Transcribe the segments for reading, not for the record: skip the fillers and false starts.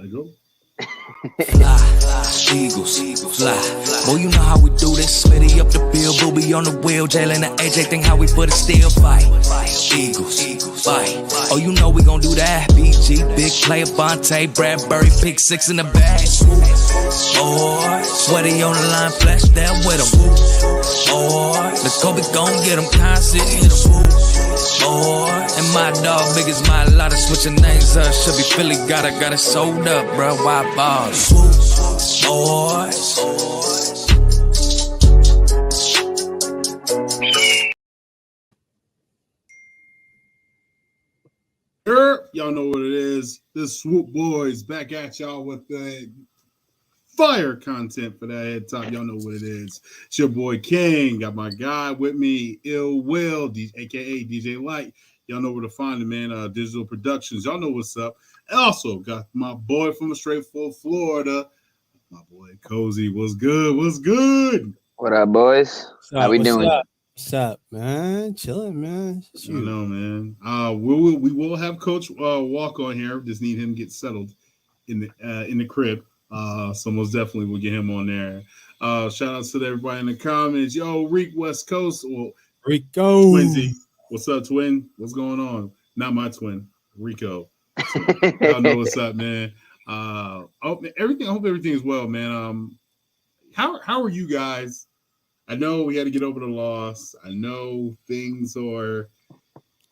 Let go. Fly, Eagles, fly. Boy, you know how we do this. Smitty up the bill, Booby on the wheel. Jalen and AJ think how we put it still. Fight, Eagles, fight. Oh, you know we gon' do that. BG, big player, Bonte, Bradbury, pick 6 in the bag. Boy, sweaty on the line, flash that with him. Boy, the Kobe gon' get him, constant, hit him. Boy, and my dog big as my lot of switching names up. Should be Philly, got it sold up, bro. Why balls? Boys. Y'all know what it is. This Swoop Boys back at y'all with the fire content for that head top. Y'all know what it is. It's your boy King. Got my guy with me, Ill Will, aka DJ Light. Y'all know where to find him, man. Digital Productions. Y'all know what's up. And also got my boy from straightforward Florida, my boy Cozy. What's good? What's good? What up, boys? How we doing? What's up, man? Chilling, man. I know, man. We will have Coach Walk on here. Just need him to get settled in the crib. So most definitely we'll get him on there. Shout out to everybody in the comments. Yo, Reek West Coast. Well, Rico. Twinsy. What's up, twin? What's going on? Not my twin, Rico. So, y'all know what's up, man. I hope everything is well, man. How are you guys? I know we had to get over the loss. I know things are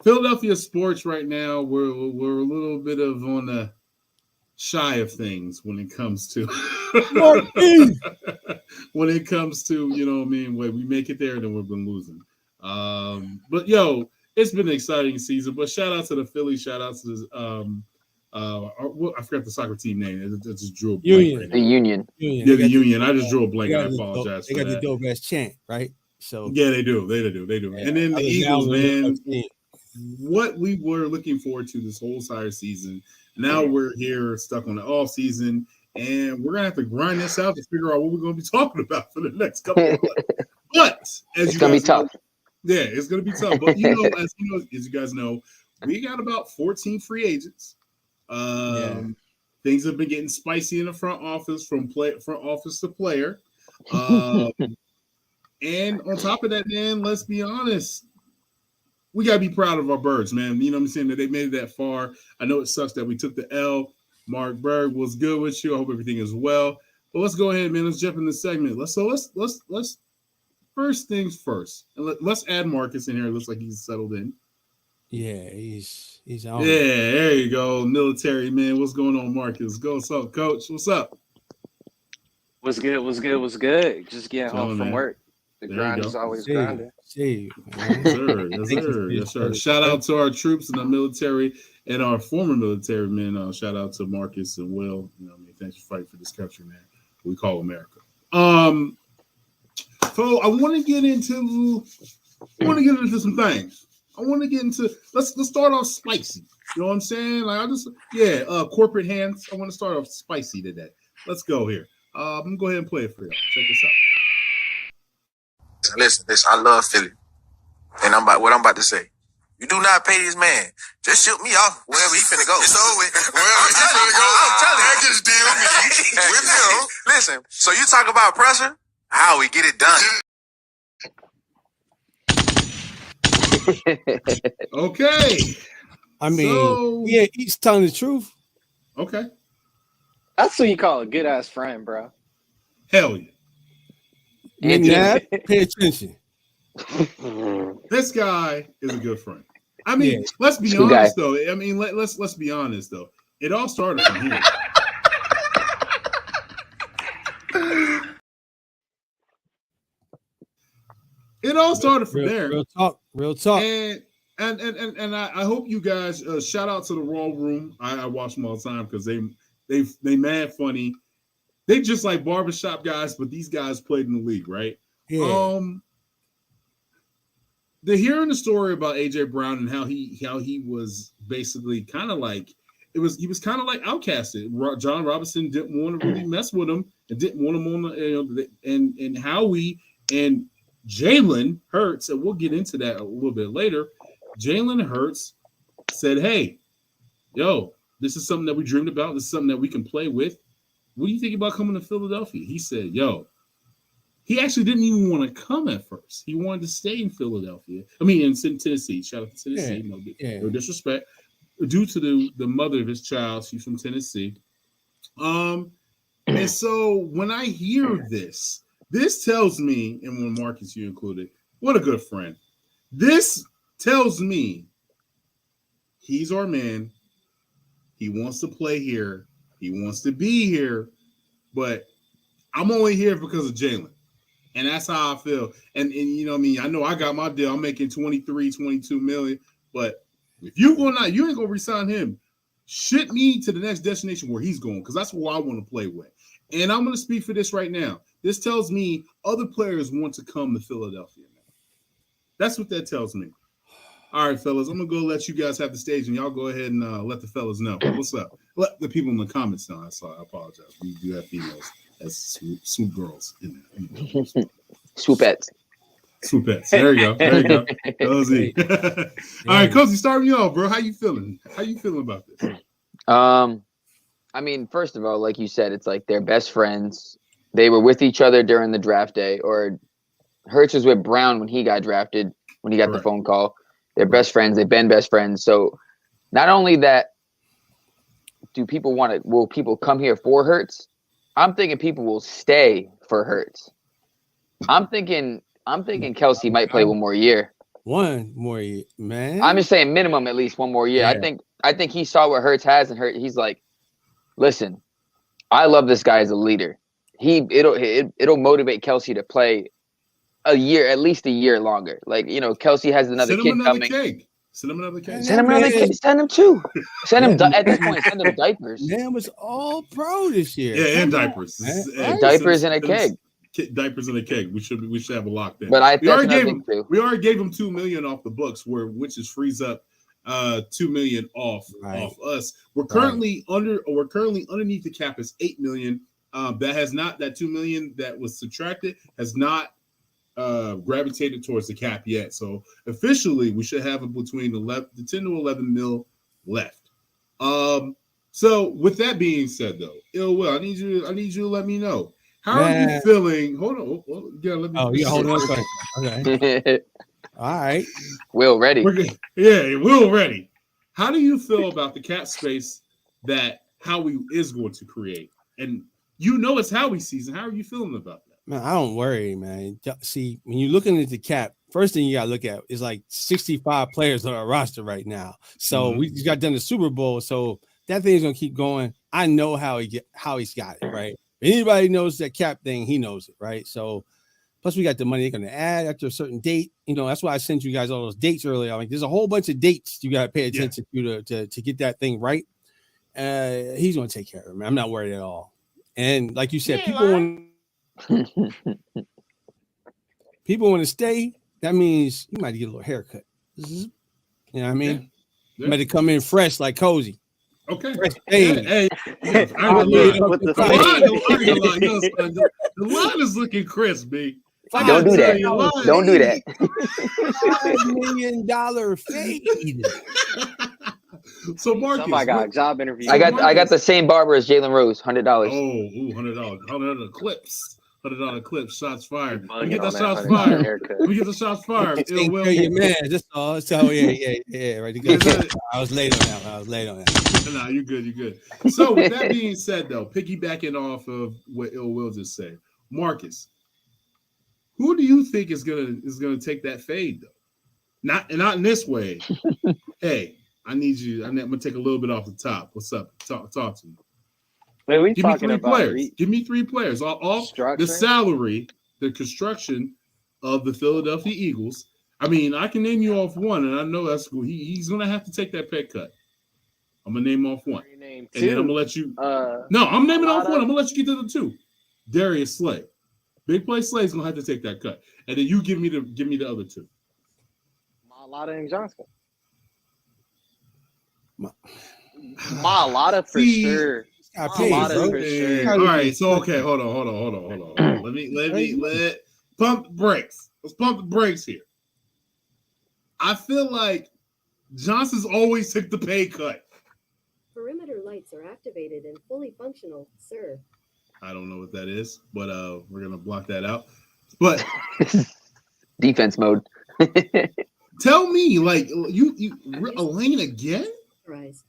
Philadelphia sports right now. We're a little bit of on the shy of things when it comes to when it comes to, you know what I mean, when we make it there, then we've been losing. But yo, it's been an exciting season. But shout out to the Phillies. Shout out to I forgot the soccer team name. I just drew a blank. Union. Right the Union. Yeah, the Union. I just drew a blank. I apologize. They got the dope ass chant, right? So yeah, they do. Yeah. And then the Eagles, man. What we were looking forward to this whole entire season. Now we're here stuck on the off season, and we're gonna have to grind this out to figure out what we're gonna be talking about for the next couple of months. But it's gonna be tough. Yeah, it's gonna be tough. But as you guys know, we got about 14 free agents. Things have been getting spicy in the front office front office to player. And on top of that, man, let's be honest. We got to be proud of our birds, man. You know what I'm saying? That they made it that far. I know it sucks that we took the L. Mark Berg was good with you. I hope everything is well. But let's go ahead, man. Let's jump in the segment. Let's first things first. And let's add Marcus in here. It looks like he's settled in. Yeah, he's on. Yeah, there you go. Military, man. What's going on, Marcus? What's up, Coach? What's up? What's good? Just getting home from work. The grind is always grinding. Yes, sir. Shout out to our troops and the military and our former military men. Shout out to Marcus and Will. You know what I mean? Thanks for fighting for this country, man. We call America. So I want to get into some things. I want to get into let's start off spicy. You know what I'm saying? Like corporate hands. I want to start off spicy today. Let's go here. I'm gonna go ahead and play it for you. Check this out. Listen, I love Philly. And what I'm about to say. You do not pay this man. Just shoot me off wherever he finna go. It's over with. Wherever he finna go, I'm telling you. Just deal with him. Listen, so you talk about pressure? How we get it done. Okay. I mean, he's telling the truth. Okay. That's what you call a good ass friend, bro. Hell yeah. Pay attention. This guy is a good friend. I mean, let's be honest though. I mean, let's be honest though. It all started from here. It all started from there. Real talk. And I hope you guys shout out to the Raw Room. I watch them all the time because they mad funny. They just like barbershop guys, but these guys played in the league, right? Yeah. The hearing the story about AJ Brown and how he was basically kind of like he was kind of like outcasted. John Robinson didn't want to really mess with him and didn't want him on the and Howie and Jalen Hurts, and we'll get into that a little bit later. Jalen Hurts said, "Hey, yo, This is something that we dreamed about. This is something that we can play with. What do you think about coming to Philadelphia? He said, yo, he actually didn't even want to come at first. He wanted to stay in Philadelphia. I mean, in Tennessee. Shout out to Tennessee. No disrespect. Due to the mother of his child, she's from Tennessee. And so when I hear this tells me, and when Marcus, you included, what a good friend. This tells me he's our man. He wants to play here. He wants to be here. But I'm only here because of Jalen. And that's how I feel. And you know what I mean? I know I got my deal. I'm making 23, 22 million. But if you ain't going to resign him. Ship me to the next destination where he's going, because that's who I want to play with. And I'm going to speak for this right now. This tells me other players want to come to Philadelphia now. That's what that tells me. All right, fellas, I'm going to go let you guys have the stage, and y'all go ahead and let the fellas know. What's up? Let the people in the comments know. I apologize. We do have females as swoop girls in there. Swoopettes. Swoopettes. There you go. Cozy. All right, Cozy, start me off, bro. How you feeling? How you feeling about this? I mean, first of all, like you said, it's like they're best friends. They were with each other during the draft day, or Hurts was with Brown when he got drafted, when he got the phone call. They're best friends. They've been best friends. So not only that, will people come here for Hurts? I'm thinking people will stay for Hurts. I'm thinking Kelsey might play one more year. One more year, man. I'm just saying minimum at least one more year. Yeah. I think he saw what Hurts has, and he's like, listen, I love this guy as a leader. It'll motivate Kelsey to play a year, at least a year longer. Like, you know, Kelsey has another kid coming. Send him another cake. Send him another cake. Send him two. Send him at this point. Send him diapers. Man was all pro this year. Yeah, and diapers. Diapers and a keg. Diapers and a keg. We should have a lock there. But we already gave him $2 million off the books, which is frees up $2 million off us. We're currently underneath the cap is $8 million. That $2 million that was subtracted has not gravitated towards the cap yet. So officially we should have between the 10 to 11 mil left. So with that being said, though, Ill Will, I need you to let me know. How are you feeling? Hold on. Well, let me. Hold on. Okay. All right. Will ready. Will ready. How do you feel about the cap space that Howie is going to create? And you know it's Howie season. How are you feeling about that? Man, I don't worry, man. See, when you're looking at the cap, first thing you got to look at is like 65 players on our roster right now. So we just got done the Super Bowl. So that thing's going to keep going. I know how he's got it, right? Anybody knows that cap thing, he knows it, right? So plus we got the money they're going to add after a certain date. You know, that's why I sent you guys all those dates earlier. Like, there's a whole bunch of dates you got to pay attention to get that thing right. He's going to take care of it, man. I'm not worried at all. And like you said, people want to stay. That means you might get a little haircut. You know what I mean? You might come in fresh like Cozy. Okay. The line is looking crisp, B. Don't do that. Don't do that. $5 million fade. So Marcus, somebody got a job interview. I got the same barber as Jalen Rose, $100. $100. $100 clips. $100 clips. Shots fired. Let me get the shots fired. Let me get the shots fired. Take care of your man. That's all. So yeah. Right. I was late on that. Nah, you're good. So with that being said, though, piggybacking off of what Ill Will just said, Marcus, who do you think is gonna take that fade though? Not in this way. Hey, I'm gonna take a little bit off the top. What's up? Talk to me. Wait, Give me 3 players. Give me 3 players off the salary, the construction of the Philadelphia Eagles. I mean, I can name you off one, and I know that's cool. He's gonna have to take that pay cut. I'm gonna name off one, and then I'm gonna let you. No, I'm naming off one. I'm gonna let you get to the 2. Darius Slay, big play Slay's gonna have to take that cut, and then you give me the other 2. Malata and Johnson. Malata for sure. All right, so okay, hold on. Let pump the brakes. Let's pump the brakes here. I feel like Johnson's always took the pay cut. lights are activated and fully functional, sir. I don't know what that is, but we're gonna block that out. But defense mode. tell me, like you Elaine again? Rise.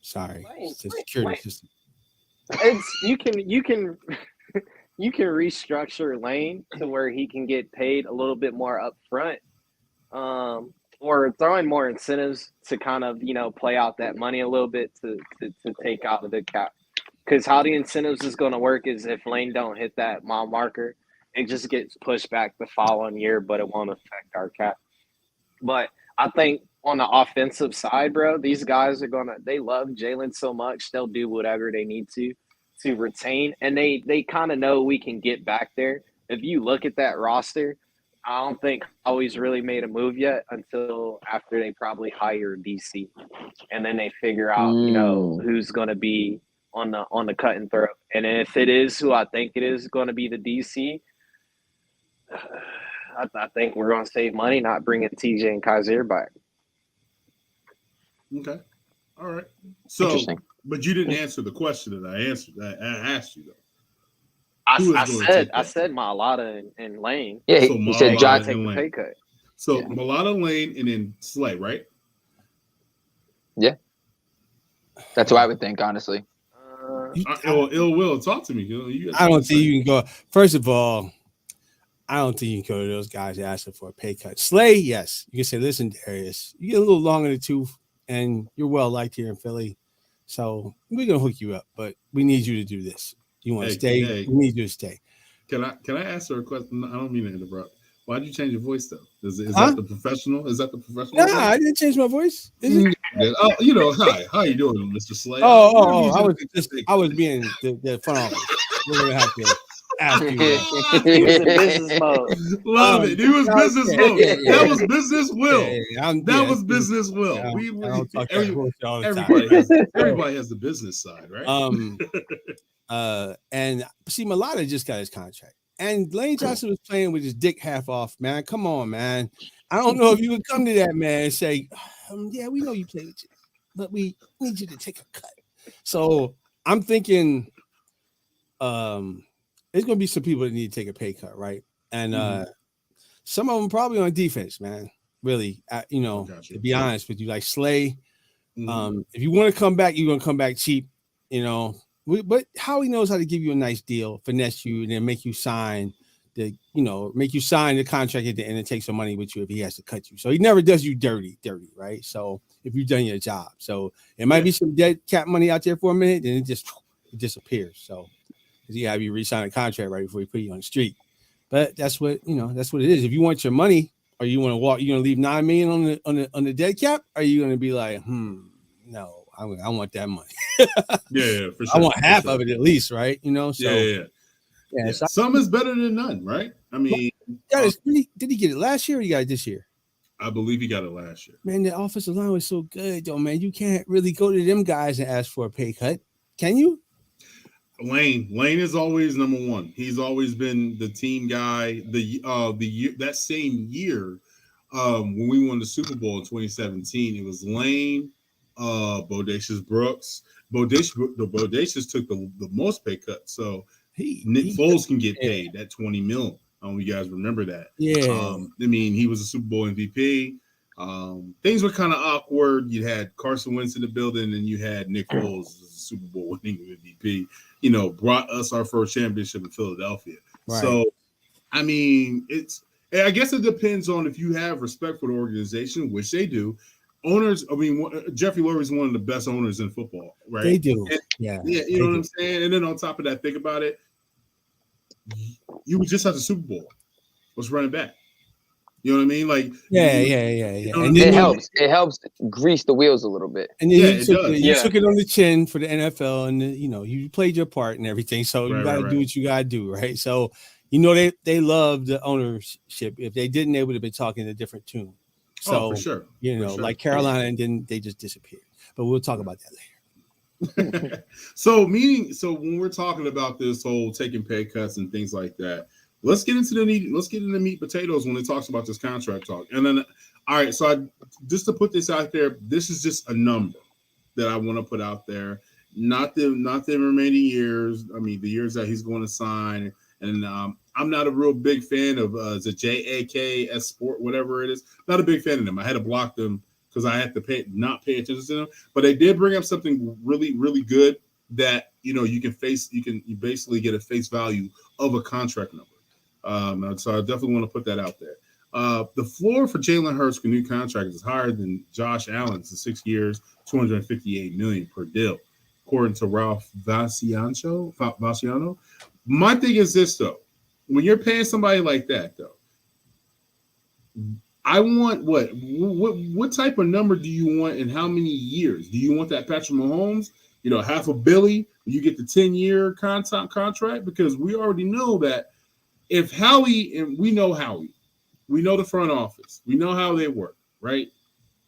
Sorry, it's a security system. It's you can you can restructure Lane to where he can get paid a little bit more upfront, or throwing more incentives to kind of play out that money a little bit to take out of the cap. Because how the incentives is going to work is if Lane don't hit that mile marker, it just gets pushed back the following year, but it won't affect our cap. But I think on the offensive side, bro, these guys they love Jalen so much, they'll do whatever they need to retain. And they kind of know we can get back there. If you look at that roster, I don't think Howie's really made a move yet until after they probably hire DC. And then they figure out, who's going to be on the cut and throw. And if it is who I think it is going to be the DC, I think we're going to save money not bringing TJ and Kaiser back. Okay. All right. So, but you didn't answer the question that I asked you, though. I said Mailata and Lane. Yeah, so he said John take the pay cut. So Mailata, Lane, and then Slay, right? Yeah. That's what I would think, honestly. Ill Will, talk to me. I don't think you can go. First of all, I don't think you can go to those guys asking for a pay cut. Slay, yes. You can say, listen, Darius, you get a little long in the tooth, and you're well liked here in Philly. So we're gonna hook you up, but we need you to do this. You want to stay? Hey. We need you to stay. Can I ask her a question? I don't mean to interrupt. Why'd you change your voice though? Is that the professional? Is that the professional? Nah, I didn't change my voice. Is it? Hi. How you doing, Mr. Slay? I was being the front office. We're gonna have to ask you. He was in business mode. Love it. He was business mode. Yeah. That was business will. That was business will. Everybody has the business side, right? And see, Mailata just got his contract. And Lane Johnson was playing with his dick half off, man. Come on, man. I don't know if you would come to that man and say, yeah, we know you play with you, but we need you to take a cut. So I'm thinking there's going to be some people that need to take a pay cut, right? And some of them probably on defense, man. Really, to be honest with you, like Slay, if you want to come back, you're going to come back cheap, But Howie knows how to give you a nice deal, finesse you, and then make you sign the contract at the end and take some money with you if he has to cut you. So he never does you dirty, right? So if you've done your job, so it might be some dead cap money out there for a minute, and it disappears. So he have you re-sign a contract right before he put you on the street. But that's what it is. If you want your money, or you want to walk, you're gonna leave $9 million on the dead cap, or are you gonna be like, no. I want that money. Yeah, for sure. I want half of it at least, right? So yeah. So some is better than none, right? I mean, did he get it last year or he got it this year? I believe he got it last year. Man, the offensive line was so good, though, man. You can't really go to them guys and ask for a pay cut, can you? Lane is always number one. He's always been the team guy. The year that same year, when we won the Super Bowl in 2017, it was Lane. Bodacious Brooks. Bodacious took the most pay cut, so Nick Foles can get paid that $20 million. You guys remember that? Yeah. I mean, he was a Super Bowl MVP. Things were kind of awkward. You had Carson Wentz in the building, and you had Nick Foles as a Super Bowl winning MVP. Brought us our first championship in Philadelphia. Right. So, I mean, I guess it depends on if you have respect for the organization, which they do. Owners, Jeffrey Lurie's one of the best owners in football, right? They do. Yeah, you know what I'm saying? And then on top of that, think about it. You were just at the Super Bowl. What's running back? You know what I mean? Like, yeah. And it helps grease the wheels a little bit. And then you took it on the chin for the NFL, and you played your part and everything. So you got to do what you got to do, right? So they love the ownership. If they didn't, they would have been talking a different tune. So, for sure. Like Carolina, and then they just disappeared. But we'll talk about that later. So when we're talking about this whole taking pay cuts and things like that, let's get into the meat potatoes when it talks about this contract talk. And then, all right, so just to put this out there, this is just a number. that I want to put out there. Not the remaining years. I mean, the years that he's going to sign. And I'm not a real big fan of the JAKS Sport, whatever it is. Not a big fan of them. I had to block them because I had to not pay attention to them. But they did bring up something really, really good that you basically get a face value of a contract number. So I definitely want to put that out there. The floor for Jalen Hurts' new contract is higher than Josh Allen's in 6 years, $258 million per deal, according to Ralph Vaciano. My thing is this, though. When you're paying somebody like that, though, I want what type of number do you want and how many years? Do you want that Patrick Mahomes, half a billion, you get the 10-year contract? Because we already know that if Howie, and we know Howie, we know the front office, we know how they work, right?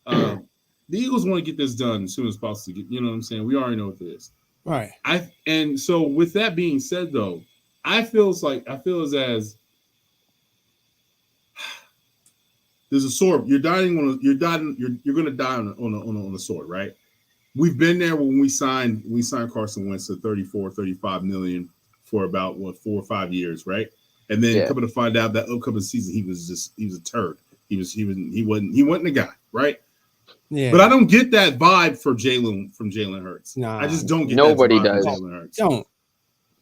The Eagles want to get this done as soon as possible. You know what I'm saying? We already know what it is. Right. And so with that being said, though, I feel as there's a sword. You're going to die on a sword, right? We've been there when we signed Carson Wentz to 35 million for about 4 or 5 years, right? And then coming to find out that upcoming season he was a turd. He wasn't the guy, right? Yeah. But I don't get that vibe from Jalen Hurts. Nah, I just don't get nobody that vibe does. from Jalen Hurts. Don't.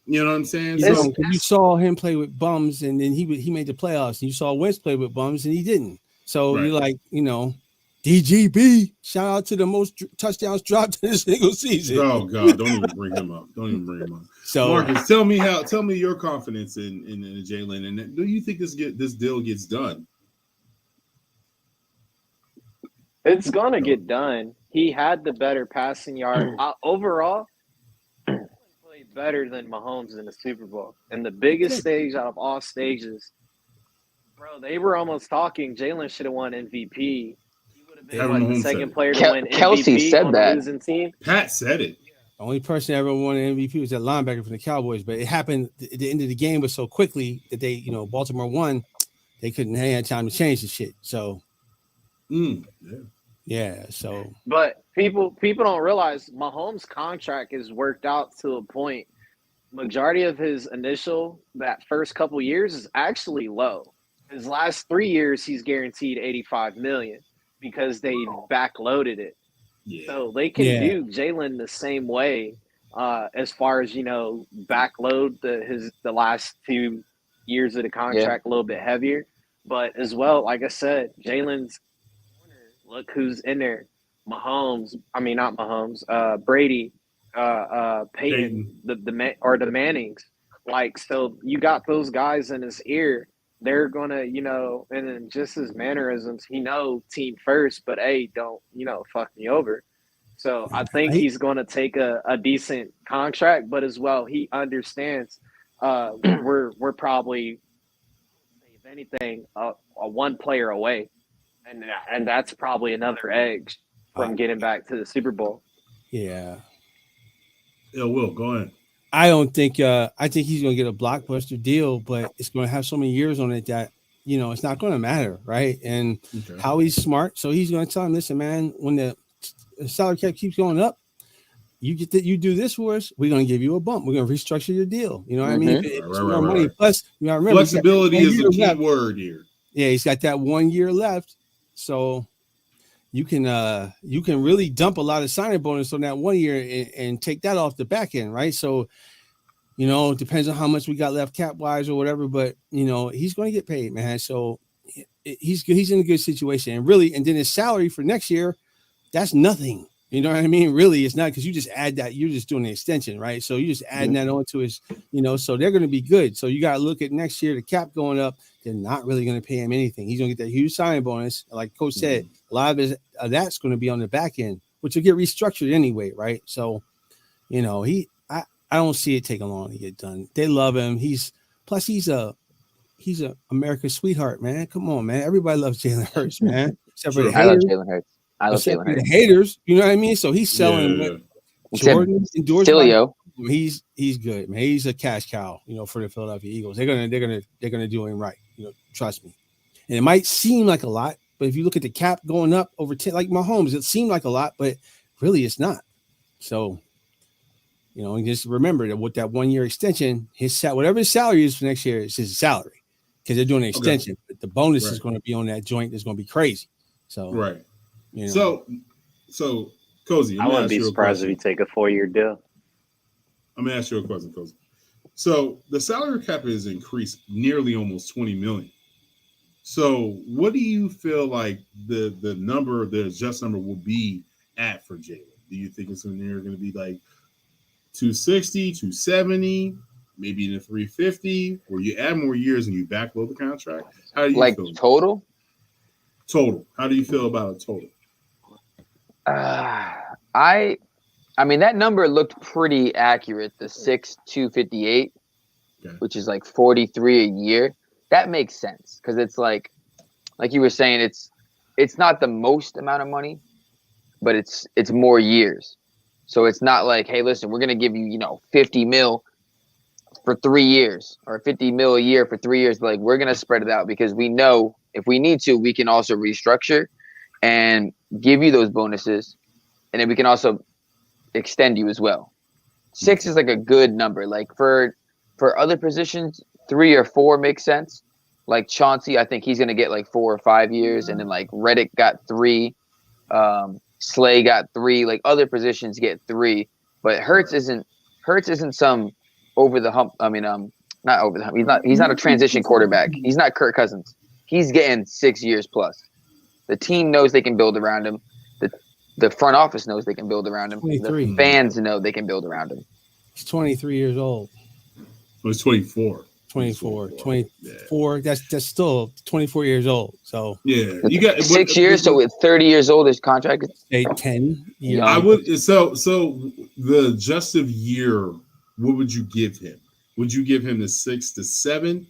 You know what I'm saying? You saw him play with bums, and then he made the playoffs. And you saw Wentz play with bums, and he didn't. So You're like, DGB. Shout out to the most touchdowns dropped in a single season. Oh God! Don't even bring him up. So Marcus, tell me your confidence in Jalen, and do you think this deal gets done? It's gonna get done. He had the better passing yard overall. Played better than Mahomes in the Super Bowl, and the biggest stage out of all stages. Bro, they were almost talking. Jalen should have won MVP. He would have been the second player to win MVP. Kelsey said that. Losing team. Pat said it. The only person that ever won an MVP was that linebacker from the Cowboys, but it happened at the end of the game was so quickly that they, Baltimore won. They couldn't have time to change the shit. So, yeah. So, but people don't realize Mahomes' contract is worked out to a point. Majority of his that first couple years is actually low. His last 3 years, he's guaranteed $85 million because they backloaded it. Yeah. So they can do Jalen the same way as far as, backload the last 2 years of the contract a little bit heavier. But as well, like I said, Jalen's look who's in there. Not Mahomes, Brady, Peyton, the Mannings. Like, so you got those guys in his ear. They're gonna, and then just his mannerisms, team first, but hey, don't, fuck me over. So I think he's gonna take a decent contract, but as well, he understands we're probably, if anything, a one player away, and that's probably another edge from getting back to the Super Bowl. Yeah. Yeah, Will, go ahead. I think he's going to get a blockbuster deal, but it's going to have so many years on it that, it's not going to matter. Right. And Howie's smart. So he's going to tell him, listen, man, when the salary cap keeps going up, you do this for us. We're going to give you a bump. We're going to restructure your deal. You know what I mean? Money. Plus, you got to remember, flexibility is the key word here. Yeah. He's got that 1 year left. So you can really dump a lot of signing bonus on that 1 year and take that off the back end, right? So, it depends on how much we got left cap wise or whatever, but he's going to get paid, man. So he's in a good situation, and then his salary for next year, that's nothing. You know what I mean? Really, it's not, because you just add that. You're just doing the extension, right? So you just adding that onto his, so they're going to be good. So you got to look at next year, the cap going up. They're not really going to pay him anything. He's going to get that huge signing bonus. Like Coach said, a lot of that's going to be on the back end, which will get restructured anyway, right? So, I don't see it taking long to get done. They love him. He's a America's sweetheart, man. Come on, man. Everybody loves Jalen Hurts, man. Except for the haters. I love Jalen Hurts. I love Jalen Hurts. The haters, you know what I mean? So he's selling Jordan endorsed. He's good, man. He's a cash cow, for the Philadelphia Eagles. They're gonna do him right. Trust me. And it might seem like a lot, but if you look at the cap going up over 10, like Mahomes, it seemed like a lot, but really it's not. So, and just remember that with that 1 year extension, whatever his salary is for next year is his salary because they're doing an extension. Okay. But the bonus is going to be on that joint. It's going to be crazy. So, right. So Cozy, I wouldn't be surprised if you take a 4-year deal. I'm gonna ask you a question, Cozy. So the salary cap has increased nearly almost 20 million. So what do you feel like the adjust number will be at for Jalen? Do you think it's going to be like 260, 270, maybe in the 350, where you add more years and you backload the contract? How do you feel? Total? Total. How do you feel about a total? I mean, that number looked pretty accurate. The 6,258, which is like 43 a year. That makes sense because it's like you were saying, it's not the most amount of money, but it's more years. So it's not like, hey, listen, we're gonna give you 50 mil for 3 years or 50 mil a year for 3 years. But like we're gonna spread it out because we know if we need to, we can also restructure and give you those bonuses, and then we can also extend you as well. 6 is like a good number. Like for other positions, 3 or 4 makes sense. Like Chauncey, I think he's gonna get like 4 or 5 years, and then like Reddick got 3, Slay got 3. Like other positions get 3, but Hurts isn't some over the hump. I mean, not over the hump. He's not a transition quarterback. He's not Kirk Cousins. He's getting 6 years plus. The team knows they can build around him. The front office knows they can build around him. 23. The fans know they can build around him. He's 23 years old. Well, he's 24. 24. Yeah. That's still 24 years old. So yeah, you got 6 years. So with 30 years old, his contract is 10 years. I would so the adjusted year. What would you give him? Would you give him the 6 to 7?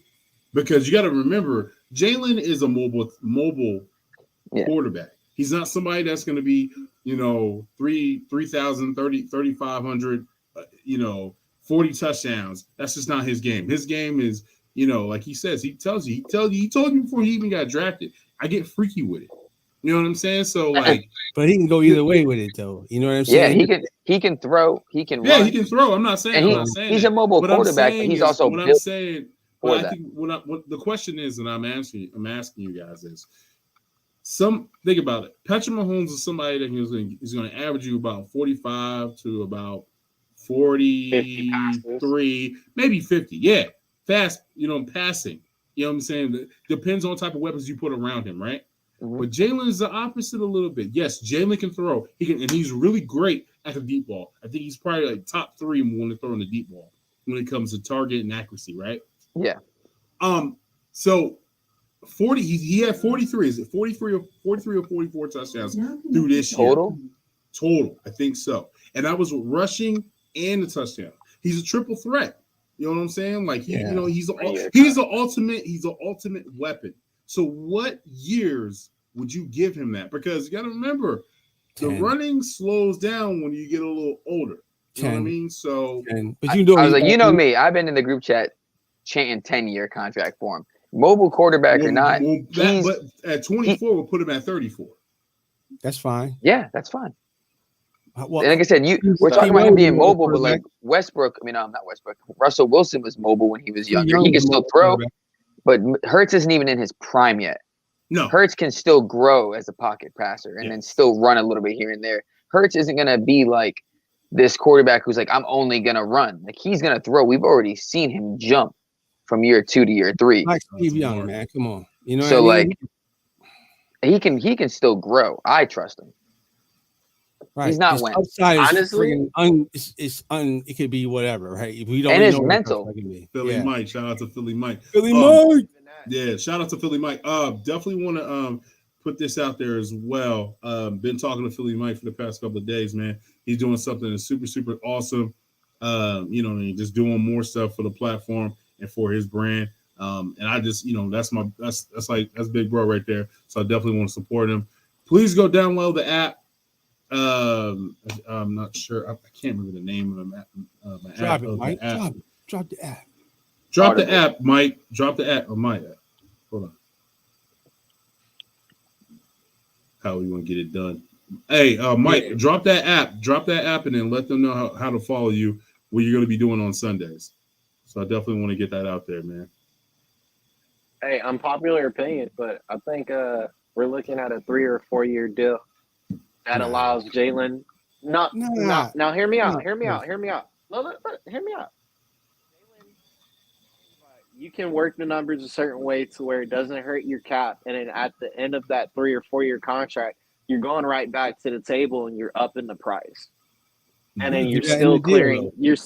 Because you got to remember, Jalen is a mobile quarterback. He's not somebody that's going to be 3,000, 3,500, 40 touchdowns. That's just not his game. His game is, like he says, he told you before he even got drafted, I get freaky with it. You know what I'm saying? So like, but he can go either way with it though. You know what I'm saying? Yeah, he can throw, he can run. Yeah, he can throw. I'm not saying he's a mobile quarterback, but he's also what built I'm saying. What I think what the question is, and I'm asking you guys is, think about it. Patrick Mahomes is somebody that is going to average you about 45 to about 43, maybe 50. Yeah, fast. Passing. You know what I'm saying? Depends on the type of weapons you put around him, right? Mm-hmm. But Jalen is the opposite a little bit. Yes, Jalen can throw. And he's really great at the deep ball. I think he's probably like top 3 when to throw in the deep ball when it comes to target and accuracy, right? Yeah. So 40. He had 43. Is it 43 or 44 touchdowns through this year? Total. I think so. And that was rushing and the touchdown. He's a triple threat. You know what I'm saying? Like he's an ultimate weapon. So what years would you give him that? Because you got to remember, 10. The running slows down when you get a little older. You know what I mean? So, but I was like, me, I've been in the group chat chanting 10-year contract for him. Mobile quarterback or not. But at 24, we'll put him at 34. That's fine. Yeah, that's fine. Well, like I said, we're talking about him being mobile, but like not Westbrook. Russell Wilson was mobile when he was younger. He can still throw, but Hurts isn't even in his prime yet. No, Hurts can still grow as a pocket passer and then still run a little bit here and there. Hurts isn't going to be like this quarterback who's like, I'm only going to run. Like he's going to throw. We've already seen him jump from year 2 to year 3. Like Steve Young, man. Come on. You know so what I mean? Like he can still grow. I trust him. Right. He's not winning. Honestly, it could be whatever, right? If we don't and really it's know mental. Philly Mike, shout out to Philly Mike. Mike. Yeah, shout out to Philly Mike. Definitely want to put this out there as well. Been talking to Philly Mike for the past couple of days, man. He's doing something that's super, super awesome. And just doing more stuff for the platform and for his brand. And I just, that's big bro right there. So I definitely want to support him. Please go download the app. I'm not sure. I can't remember the name of the Drop app. it, Mike. Drop the app. Drop the app, Mike. Drop the app on my app. Hold on. How we want to get it done? Hey, Mike, drop that app, and then let them know how to follow you. What you're going to be doing on Sundays. So I definitely want to get that out there, man. Hey, unpopular opinion, but I think we're looking at a 3 or 4 year deal that allows Jalen. Now, hear me out. Hear me out. No, hear me out. You can work the numbers a certain way to where it doesn't hurt your cap, and then at the end of that 3 or 4 year contract, you're going right back to the table and you're upping the price, and then you're still clearing. You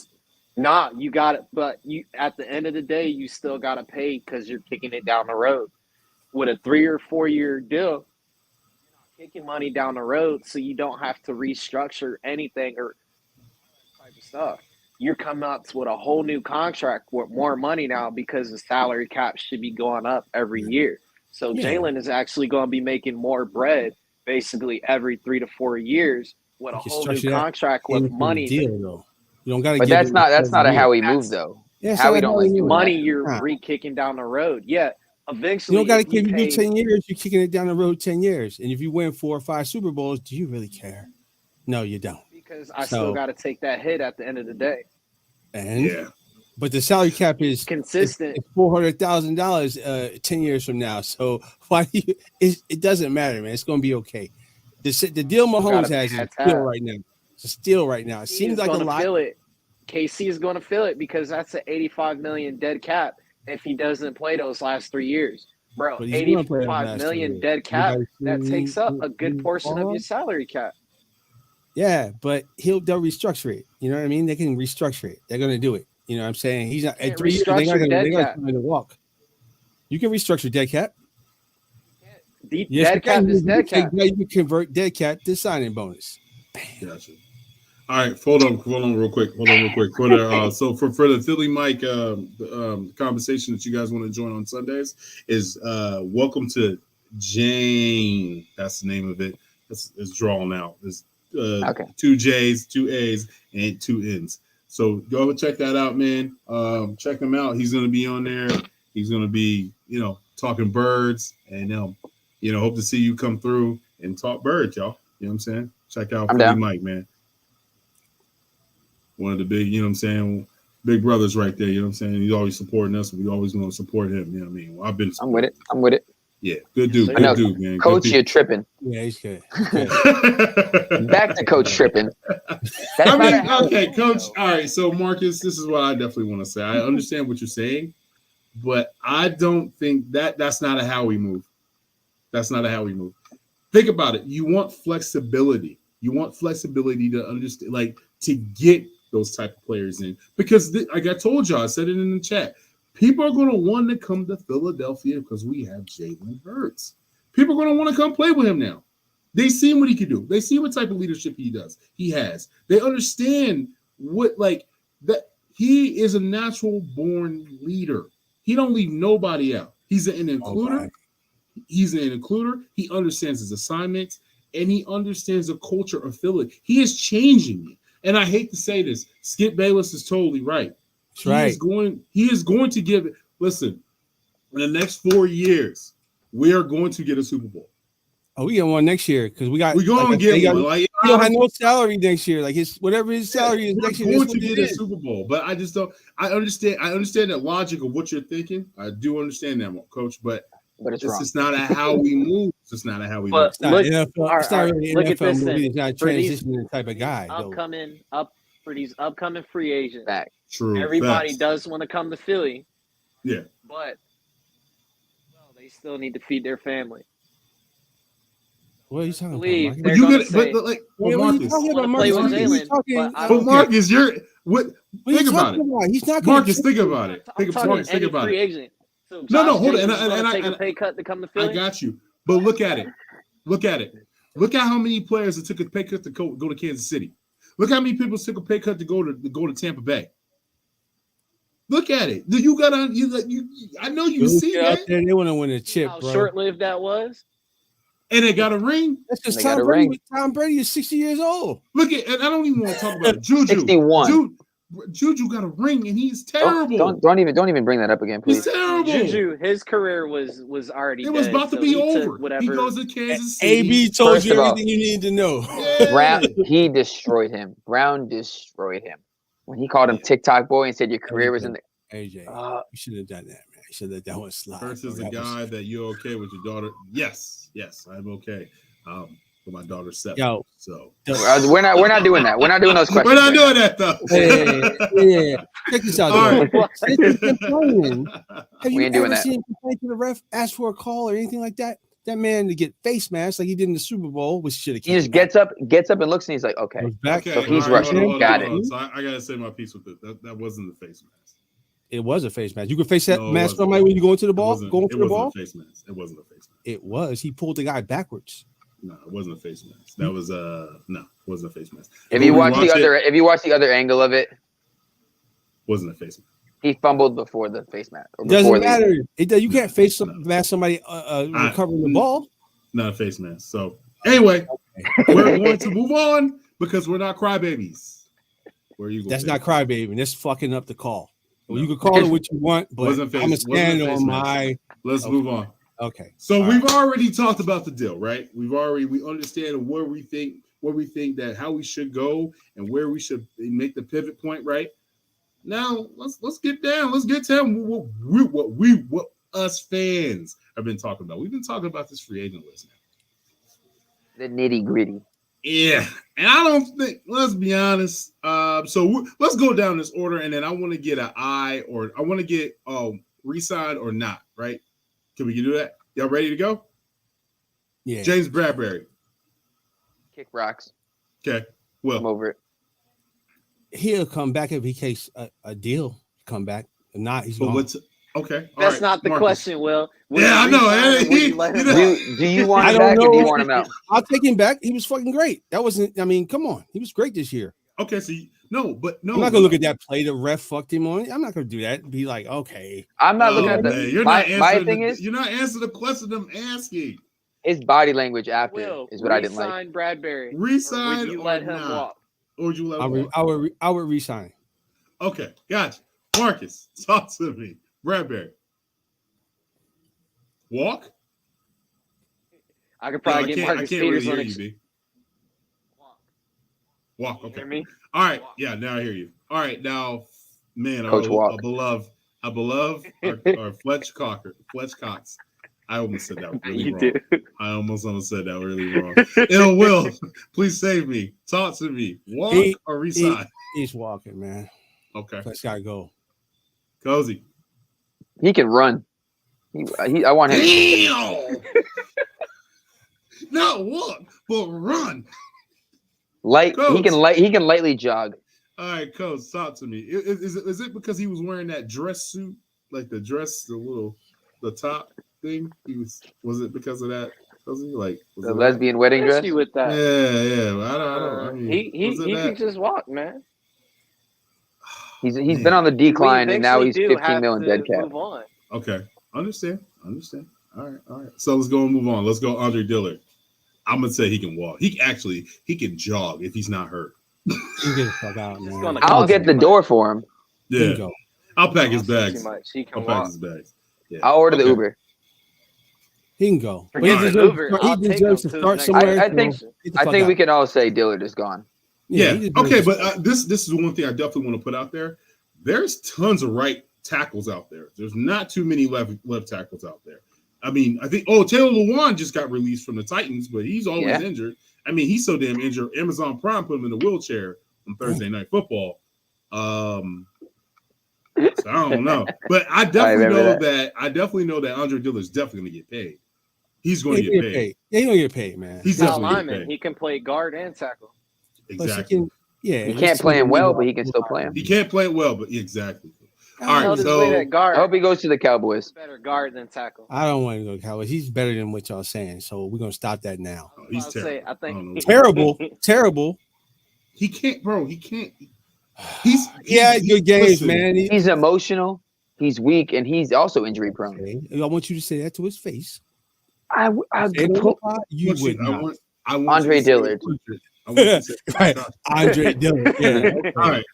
got it, but you at the end of the day, you still got to pay because you're kicking it down the road. With a 3 or 4 year deal, you're not kicking money down the road, so you don't have to restructure anything or type of stuff. You're coming up with a whole new contract with more money now because the salary cap should be going up every year. So Jalen is actually going to be making more bread basically every 3 to 4 years with a whole new contract with money. Deal, though. You don't got to. But that's not a Howie move though. Yeah, Howie don't like doing money. That. You're re-kicking down the road. Yeah, eventually you don't got to give you 10 years. You're kicking it down the road 10 years, and if you win 4 or 5 Super Bowls, do you really care? No, you don't. Because I still got to take that hit at the end of the day. And but the salary cap is consistent. It's $400,000 10 years from now. So why do you? It doesn't matter, man. It's going to be okay. The deal Mahomes has is still right now. It's still right now. It seems like a lot. Feel it. KC is going to feel it because that's an $85 million dead cap if he doesn't play those last 3 years. Bro, $85 million dead cap, that takes up a good portion of your salary cap. Yeah, but they'll restructure it. You know what I mean? They can restructure it. They're going to do it. You know what I'm saying? He's not at 3 years. They're not going to walk. You can restructure dead cap. Dead cap is dead cap. You can convert dead cap to signing bonus. Gotcha. All right, hold on real quick. For the Philly Mike conversation that you guys want to join on Sundays is welcome to Jane. That's the name of it. It's drawn out. It's 2 J's, 2 A's, and 2 N's. So go check that out, man. Check him out. He's going to be on there. He's going to be, talking birds, and hope to see you come through and talk birds, y'all. You know what I'm saying? Check out Philly Mike, man. One of the big, big brothers right there. You know what I'm saying? He's always supporting us, and we always going to support him. You know what I mean? Well, I'm with it. Yeah, good dude. Good dude, man. Coach, you're tripping. Yeah, he's good. Back to Coach tripping. Okay, Coach. All right, so Marcus, this is what I definitely want to say. I understand what you're saying, but I don't think that's not a Howie move. That's not a Howie move. Think about it. You want flexibility. You want flexibility to understand, to get those type of players in, because like I told y'all, I said it in the chat. People are going to want to come to Philadelphia because we have Jalen Hurts. People are going to want to come play with him now. They see what he can do. They see what type of leadership he has. They understand that he is a natural born leader. He don't leave nobody out. He's an includer. He's an includer. He understands his assignments, and he understands the culture of Philly. He is changing it. And I hate to say this, Skip Bayless is totally right. He is going to give it. Listen, in the next 4 years, we are going to get a Super Bowl. Oh, we get one next year because we're going to get one. He don't have no salary next year. Whatever his salary is next year, we're going to get a Super Bowl. But I just don't. I understand that logic of what you're thinking. I do understand that, Coach. But it's just not a how we move. It's just not a how we move. It's not really an NFL movie. It's not a transitioning type of guy. For these upcoming free agents. True. Everybody does want to come to Philly. Yeah. But they still need to feed their family. What are you talking about? But Marcus, you're what? Think about it. He's not Marcus. Think about it. Think about it. So no, hold it. And I take a pay cut to come to Philly. I got you. But look at it. Look at how many players that took a pay cut to go to Kansas City. Look how many people took a pay cut to go to Tampa Bay. Look at it. I know you see that. They want to win a chip, how bro. Short-lived that was. And they got a ring. That's just Tom Brady is 60 years old. Look at, and I don't even want to talk about it. Juju. 61. Juju got a ring and he's terrible. Don't even bring that up again, please. He's terrible. Juju, his career was already. It was dead, about to so be he took over. Whatever. He goes to Kansas City. AB told First you of all- everything you need to know. Yeah. Brown, he destroyed him. Brown destroyed him when he called him TikTok boy and said your career was in the. AJ, you should have done that, man. You should have let that one slide. Versus bro. a That was- guy that you're okay with your daughter. Yes, I'm okay. But my daughter's 7. Yo. So We're not doing that. We're not doing those questions. we're not right doing that though. Yeah. Check this out. All though. right. Since you're playing, have We you ain't doing ever that. seen him complain to the ref, ask for a call or anything like that? That man to get face masked like he did in the Super Bowl, which should have. He just gets up and looks, and he's like, okay. Back. Okay, So he's all right, rushing. hold on, Got hold it. on. So I gotta say my piece with it. That wasn't the face mask. It was a face mask. You could face that No, it mask wasn't. somebody when you go into the It ball, wasn't- going it for the wasn't ball. a face mask. It wasn't a face mask. It was. He pulled the guy backwards. No, it wasn't a face mask. That was no, it wasn't a face mask. If When you we watch watched if you watch the other angle of it, wasn't a face mask. he fumbled before the face mask. Or Doesn't before the- matter. You can't face mask somebody recovering the ball. Not a face mask. So anyway, we're going to move on because we're not crybabies. Where are you going? That's not crybaby. That's fucking up the call. Well, you can call it what you want, but Wasn't face- I'm gonna stand wasn't face on mask. my. Let's Okay. move on. Okay. So All we've right. already talked about the deal, right? We understand where we think that how we should go and where we should make the pivot point, right? Now let's get down. Let's get to what us fans have been talking about. We've been talking about this free agent list now. The nitty gritty. Yeah, and I don't think. Let's be honest. Let's go down this order, and then I want to get I want to get re-signed or not. Right? Can we do that? Y'all ready to go? Yeah. James Bradbury. Kick rocks. Okay. I'm Well, over it. He'll come back if he takes a deal. Come back. If not, he's but gone. what's okay? all That's right, not the Marcus. question, Will. Would Yeah, you I know. resign or would He- you let him you go? know- Do you want I him don't back or do know. you want him out? I'll take him back. He was fucking great. That wasn't. I mean, come on. He was great this year. Okay, so no. I'm not gonna look at that play the ref fucked him on. I'm not gonna do that. Be like, okay. I'm not looking Oh, at the. man, you're my, not my answering. thing is You're not answering the question I'm asking. his body language after Will, is what I didn't like. re-sign Bradbury. Re-sign Or would you or let him not? walk? Or would you let him walk? I would resign. Okay, gotcha. Marcus, talk to me. Bradbury. Walk? I could No, probably I get can't Marcus really Peters hear on you, B. Walk, You okay. hear me? All right, yeah, now I hear you. All right, now, man, Coach our Walk. beloved, our Fletch Cox. I almost said that really You wrong. do. I almost said that really wrong. Will, please save me. Talk to me. Walk or resign? He's walking, man. Okay. Let's gotta go. Cozy. He can run. I want him. Damn! Not walk, but run. Light. Coach. He can lightly jog. All right, Coach, talk to me. Is it because he was wearing that dress suit, like the top thing? Was it because of that? Was The lesbian wedding Miss dress. you with that. Yeah. I don't. I mean, he was it he that? can just walk, man. He's been on the decline and now he's eventually 15 million do have dead to cap. Move on. Okay, understand. All right. So let's go and move on. Let's go, Andre Dillard. I'm gonna say he can walk. He can jog if he's not hurt. You get the fuck out, man. gonna I'll get the door for him. He can Yeah, go. I'll pack his Too bags. much. He can I'll pack walk. his bags. Yeah. I'll order the Okay. Uber. He can go. But Forget he the deserves, Uber. he I'll take deserves him to to start the somewhere. I think- so get the I fuck think we out. can all say Dillard is gone. Yeah. he deserves Okay, to but start. this is one thing I definitely want to put out there. There's tons of right tackles out there. There's not too many left tackles out there. I mean, I think Taylor Lewan just got released from the Titans, but he's always injured. I mean, he's so damn injured. Amazon Prime put him in a wheelchair on Thursday Night Football. So I don't know, but I definitely know that Andre Dillard's definitely going to get paid. He's going to get paid. Yeah, he's gonna get paid, man. He's He's a definitely get lineman. paid. He can play guard and tackle. Plus Exactly. He can't play him well, but he can still play him. He can't play it well, but exactly. All Hell right, does so play that guard. I hope he goes to the Cowboys. Better guard than tackle. I don't want to go Cowboys. He's better than what y'all saying, so we're gonna stop that now. He's I'll terrible. say, I think don't know. Terrible. He can't, bro. He can't. Good games, listen, man. He's emotional. He's weak, and he's also injury prone. Okay. I want you to say that to his face. I Say it on the pod, you Listen, would not. I want Andre you to say- Dillard. I want you to say- Right. Andre Dillard. Yeah. All right.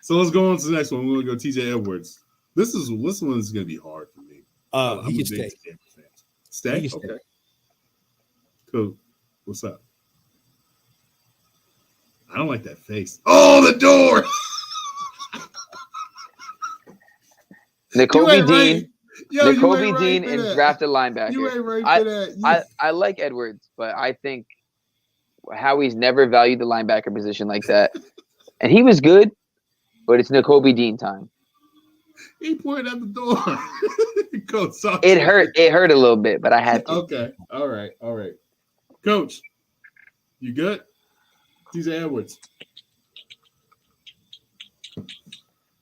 So let's go on to the next one. We're gonna go TJ Edwards. This one's gonna be hard for me. I'm He a can big stay. fan. Stay? He can Okay. stay. Cool. What's up? I don't like that face. Oh, the door. N'Kobe Dean. Right. Yo, N'Kobe Dean and drafted linebacker. You ain't right for that. I like Edwards, but I think Howie's never valued the linebacker position like that. And he was good, but it's N'Kobe Dean time. He pointed at the door. Coach, it hurt a little bit, but I had to. Okay. All right. Coach, you good? TJ Edwards. You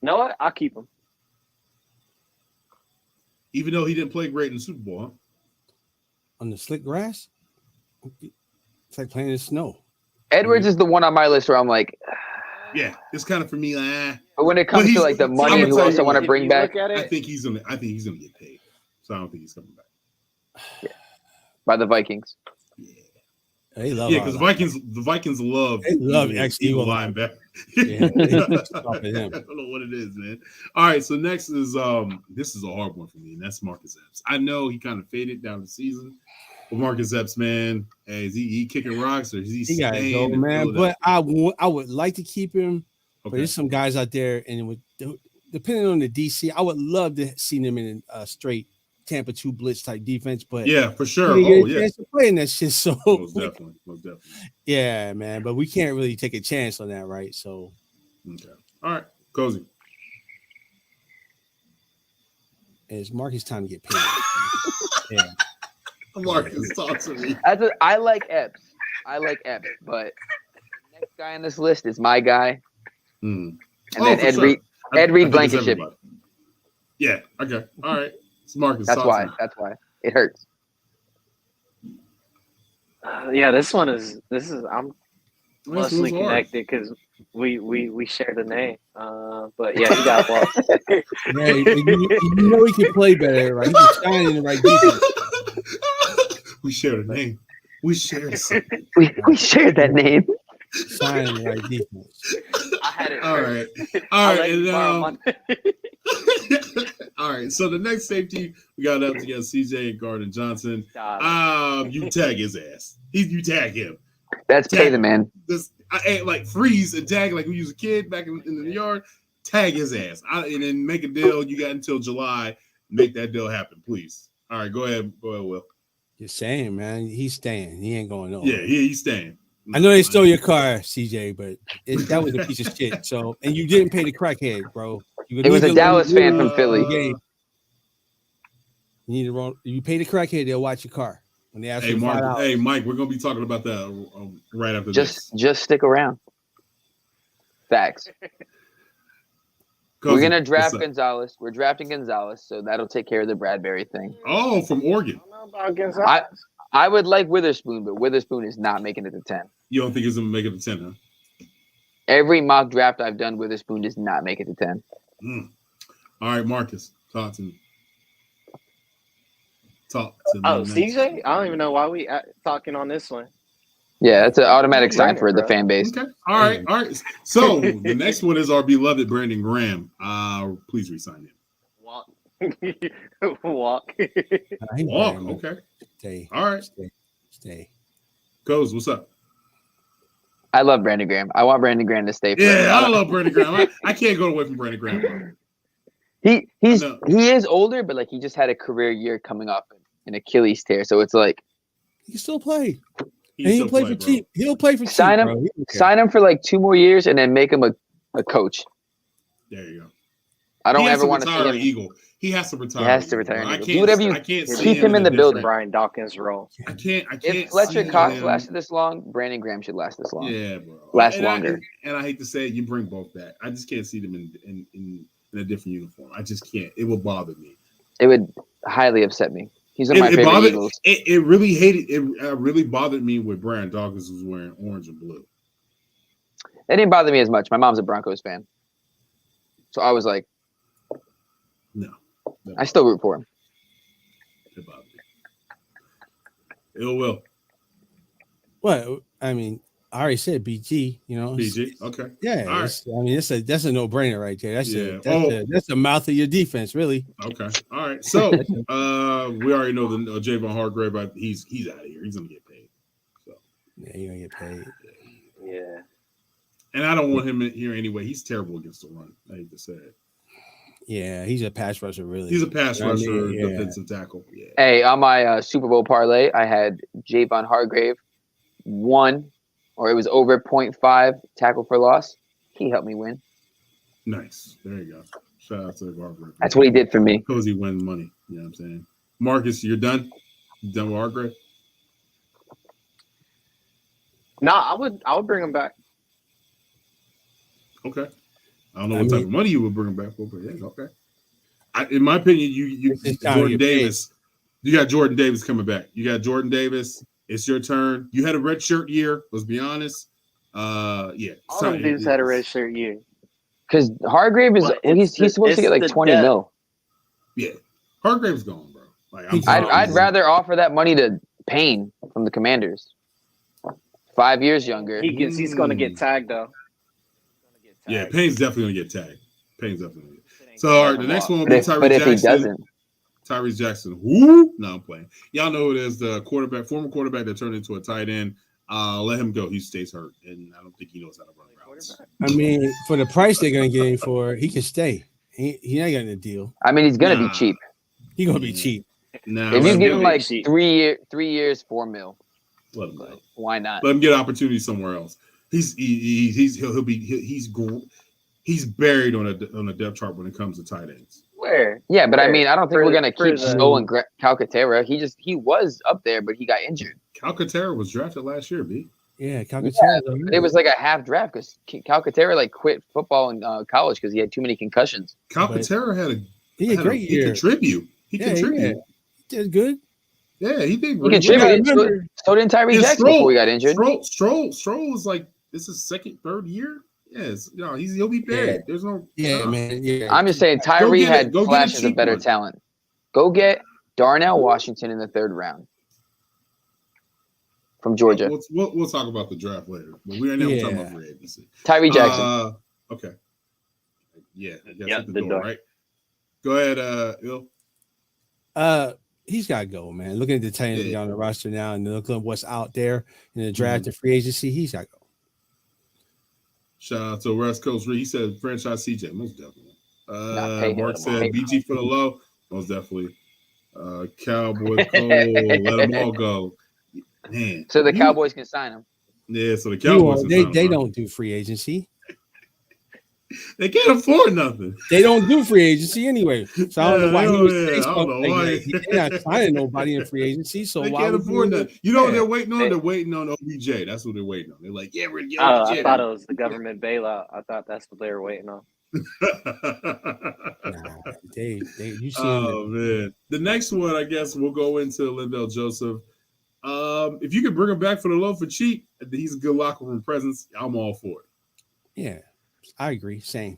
know what? I'll keep him. Even though he didn't play great in the Super Bowl, huh? On the slick grass, it's like playing in snow. Edwards is the one on my list where I'm like, yeah, it's kind of for me. But when it comes to like the money and who else I want to bring back, I think he's gonna get paid. So I don't think he's coming back. Yeah. By the Vikings. They love because the Vikings love Eagle linebacker. Yeah, I don't know what it is, man. All right, so next is this is a hard one for me, and that's Marcus Epps. I know he kind of faded down the season, but Marcus Epps, man, hey, is he kicking rocks or is he gotta go, man? But I would like to keep him. Okay. But there's some guys out there, and depending on the DC, I would love to see them in a straight Tampa 2 blitz type defense, but yeah, for sure. Playing that shit, so most definitely. Yeah, man, but we can't really take a chance on that, right? So, okay, all right, Cozy. It's Marcus' time to get paid. Yeah, Marcus, talk to me. I like Epps, but the next guy on this list is my guy, and then Ed Reed blanket ship. Yeah. Okay. All right. It's Marcus. That's why it hurts. Yeah, this is I'm closely connected because we share the name. But yeah, he got lost. Yeah, you know he can play better, right? He can shine in the right defense. We share the name. We share something. We shared that name. Shine in the right defense. I had it. All right. All right. So the next safety we got up against CJ and Gardner Johnson. You tag his ass. You tag him. That's pay the man. I like freeze and tag like we was a kid back in the yard. Tag his ass. And then make a deal. You got until July. Make that deal happen, please. All right. Go ahead, Will. You're saying, man, he's staying. He ain't going nowhere. Yeah, he's staying. I know they stole your car, CJ, but that was a piece of shit. So, and you didn't pay the crackhead, bro. It was a Dallas fan from Philly. You pay the crackhead, they'll watch your car when they ask you. Hey, Mike, we're gonna be talking about that right after this. Just stick around. Facts. We're gonna draft Gonzalez. We're drafting Gonzalez, so that'll take care of the Bradbury thing. Oh, from Oregon. I don't know about Gonzalez. I would like Witherspoon, but Witherspoon is not making it to 10. You don't think he's gonna make it to 10, huh? Every mock draft I've done, Witherspoon does not make it to 10. All right, Marcus, talk to me. Talk to me. Oh, CJ? I don't even know why we talking on this one. Yeah, that's an automatic sign for the fan base. Okay. All right. So the next one is our beloved Brandon Graham. Please resign him. Walk. Walk. Okay. Stay. All right. Stay. Goes. What's up? I love Brandon Graham. I want Brandon Graham to stay. I love Brandon Graham. I can't go away from Brandon Graham. Bro. He is older, but like he just had a career year coming up an Achilles tear, so it's like he can still play. He'll play for cheap. He'll play for cheap. Sign him for like 2 more years, and then make him a coach. There you go. I don't ever want to see him. Eagle. He has to retire. He has to retire. I can't do whatever you. I can't keep him in the building. Brian Dawkins role. I can't. If Fletcher Cox lasted this long, Brandon Graham should last this long. Yeah, bro. Last longer. I hate to say it, you bring both back. I just can't see them in a different uniform. I just can't. It will bother me. It would highly upset me. He's one of my favorite Eagles. It really bothered me when Brian Dawkins was wearing orange and blue. It didn't bother me as much. My mom's a Broncos fan, so I was like, no. I still root for him. It bothered me. Ill will. Well, I mean, I already said BG. You know, BG. Okay. yeah. All right. I mean, that's a no brainer right there. Yeah. That's the mouth of your defense, really. Okay. All right. So we already know the Javon Hargrave. He's out of here. He's gonna get paid. So Yeah, he's gonna get paid. Yeah. And I don't want him in here anyway. He's terrible against the run. I hate to say it. Yeah, he's a pass rusher, really. He's a pass rusher, yeah. defensive tackle. Yeah. Hey, on my Super Bowl parlay, I had Javon Hargrave it was over 0.5 tackle for loss. He helped me win. Nice. There you go. Shout out to Hargrave. That's what he did for me. Because he wins money. You know what I'm saying? Marcus, you're done? You done with Hargrave? No, I would bring him back. Okay. I don't know what type of money you would bring him back for, but yeah, okay. In my opinion, you Jordan Davis. You got Jordan Davis coming back. You got Jordan Davis. It's your turn. You had a red shirt year. Let's be honest. Yeah. All them dudes had a red shirt year. Because Hargrave is he's supposed to get like 20 mil. Yeah. Hargrave's gone, bro. Like I'd rather offer that money to Payne from the Commanders. 5 years younger. He's going to get tagged though. Yeah, Payne's definitely going to get tagged. Payne's definitely going to get. So all right, the next one will be Tyrese Jackson. But if he doesn't. Tyrese Jackson. Who? No, I'm playing. Y'all know it is the former quarterback that turned into a tight end. Let him go. He stays hurt, and I don't think he knows how to run routes. I mean, for the price they're going to get him for, he can stay. He not getting a deal. I mean, he's going to be cheap. He's going to be cheap. Nah, if you give him like 3 years, $4 million. Let him go. Why not? Let him get opportunity somewhere else. He's buried on a depth chart when it comes to tight ends. Where? Yeah, but I mean, I don't think we're gonna keep Stoll and Calcaterra. He was up there, but he got injured. Calcaterra was drafted last year, B. Yeah, Calcaterra. Yeah, it was like a half draft because Calcaterra like quit football in college because he had too many concussions. Calcaterra had a great year. He contributed. He did good. Yeah, he did. He contributed. So didn't Tyree Jackson before he got injured. Stroll was like this is third year. Yes, he'll be bad. Yeah. There's no. Man. Yeah. I'm just saying Tyree had flashes of better talent. Go get Darnell Washington in the 3rd round from Georgia. We'll talk about the draft later, but we are now talking about free agency. Tyree Jackson. Okay. Yeah. The door. Right. Go ahead, Ill. He's got to go, man. Looking at the tight ends on the roster now, and looking at what's out there in the draft and free agency, he's got to go. Shout out to West Coast. He said franchise CJ, most definitely. Mark said BG for the low, most definitely. Cowboys Cole, let them all go. Man. So the Cowboys can sign him. Yeah, so the Cowboys they don't do free agency. They can't afford nothing. They don't do free agency anyway. So I don't know why he would say I don't know why. They're not signing nobody in free agency. So they why can't afford that? You know what they're waiting on? They're waiting on OBJ. That's what they're waiting on. They're like, yeah, we're getting OBJ. I thought it was the government bailout. I thought that's what they were waiting on. You see man. The next one, I guess, we'll go into Lindell Joseph. If you could bring him back for the low for cheap, he's a good locker room presence. I'm all for it. Yeah. I agree. Same.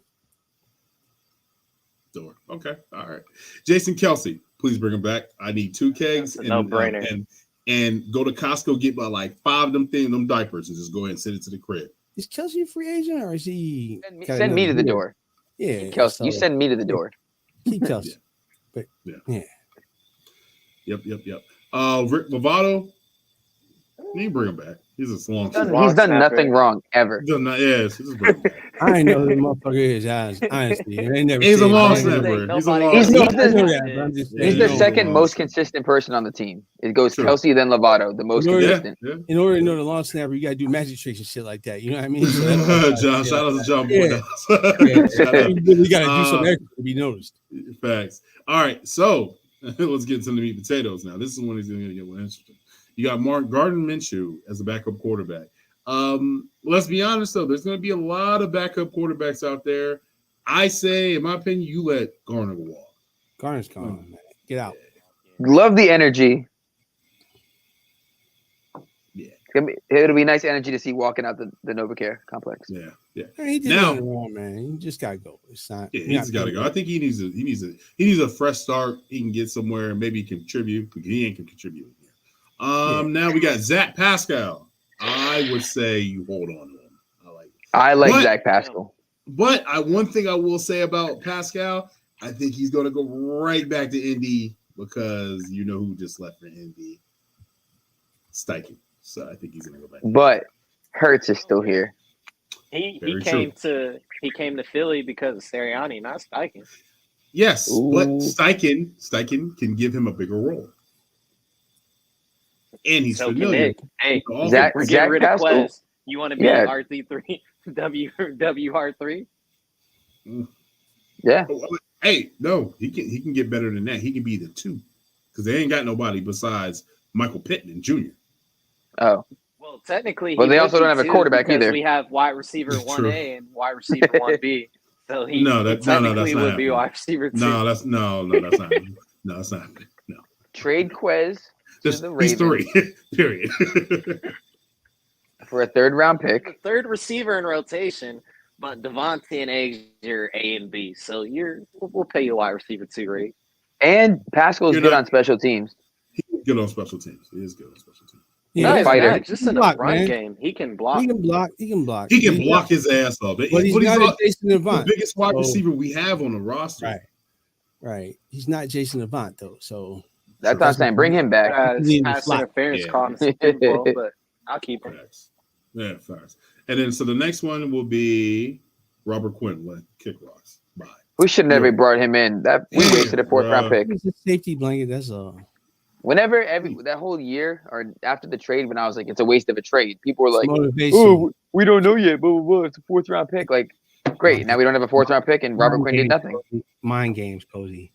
Okay. All right. Jason Kelsey, please bring him back. I need 2 kegs no-brainer. And go to Costco, get about like 5 of them diapers, and just go ahead and send it to the crib. Is Kelsey a free agent or is he? Send me to the door. Yeah. Kelsey, you send me to the door. Keep Kelsey. But yeah. Yep. Rick Lovato, you bring him back. He's a long. He's done nothing wrong ever. Just bring him back. I ain't know who the motherfucker is. Honestly, he's a long snapper. He's the second most consistent person on the team. It goes Kelsey, then Lovato, the most consistent. Yeah. In order to know the long snapper, you got to do magic tricks and shit like that. You know what I mean? John, shout out to John Boy. You got to do some extra to be noticed. Facts. All right, so let's get into the meat and potatoes now. This is when he's going to get more interesting. You got Gardner Minshew as a backup quarterback. Let's be honest, though. There's going to be a lot of backup quarterbacks out there. I say, in my opinion, you let Garner walk. Garner's gone, man. Get out. Love the energy. Yeah. It'll be nice energy to see walking out the NovaCare complex. Yeah. He did nothing wrong, man. You just got to go. It's not. Yeah, he's got to go. I think he needs a fresh start. He can get somewhere and maybe contribute. He ain't can contribute. Now we got Zach Pascal. I would say you hold on to him. I like But- Zach Pascal. But one thing I will say about Pascal, I think he's going to go right back to Indy because you know who just left for Indy? Steichen. So I think he's going to go back. But Hurts is still here. He Very came to Philly because of Sirianni, not Steichen. Yes, but Ooh. Steichen can give him a bigger role. And he's So can familiar. Nick. Hey, Zach we're getting rid of Pascal? Quez. You want to be Yeah. RC3, WR3? Yeah. Hey, no, he can get better than that. He can be the 2 because they ain't got nobody besides Michael Pittman Jr. Oh. Well, technically, Well, he they would also be don't have a 2 quarterback because either. We have wide receiver True. 1A and wide receiver 1B. So he That's technically not would be happening. wide receiver 2. No, that's not. No, that's not happening. No, Trade Quez to just the he's Ravens 3. Period. for a 3rd round The pick. third receiver in rotation, but Devontae and Age are A and B. So we'll pay you a wide receiver 2 rate. And Pascal's You're good not- on special teams. He's good on special teams. He is good on special teams. Not a even fighter. that, just in the Block, run man. game, he can block. He can block. He can block. He can He's block not- his ass off. but he's not not a Jason the Avant. biggest wide So- receiver we have on the roster. Right. Right. He's not Jason Avant though. So That's what I'm saying. Bring him back. It's He in the pass slot. interference Yeah. call in the Super Bowl, but I'll keep him. Facts. Yeah, facts. And then so the next one will be Robert Quinn. Let kick rocks. Bye. We should have never Yeah. brought him in. That we Yeah, wasted a 4th round bruh. pick. he's a safety blanket. That's all. Whenever that whole year or after the trade, when I was like, it's a waste of a trade, people were It's like, motivation. "Oh, we don't know yet." Blah blah blah. It's a 4th round pick. Like, great. Now we don't have a 4th round pick, and Robert Quinn did nothing. Mind games, Cozy.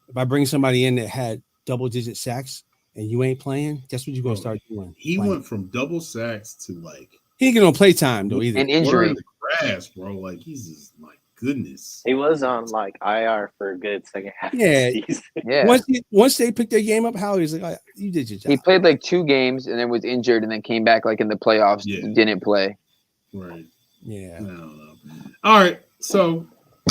If I bring somebody in that had double-digit sacks and you ain't playing, guess what you're gonna start doing? He Playing. went from double sacks to like He ain't getting no play time though either. An water injury. in the grass, bro. Like he's just my goodness. He was on like IR for a good second half Yeah. of the season. Yeah. Once they picked their game up, Howie's like, "Oh, you did your job." He played like 2 games and then was injured and then came back like in the playoffs. Yeah. Didn't play. Right. Yeah. I don't know. All right. So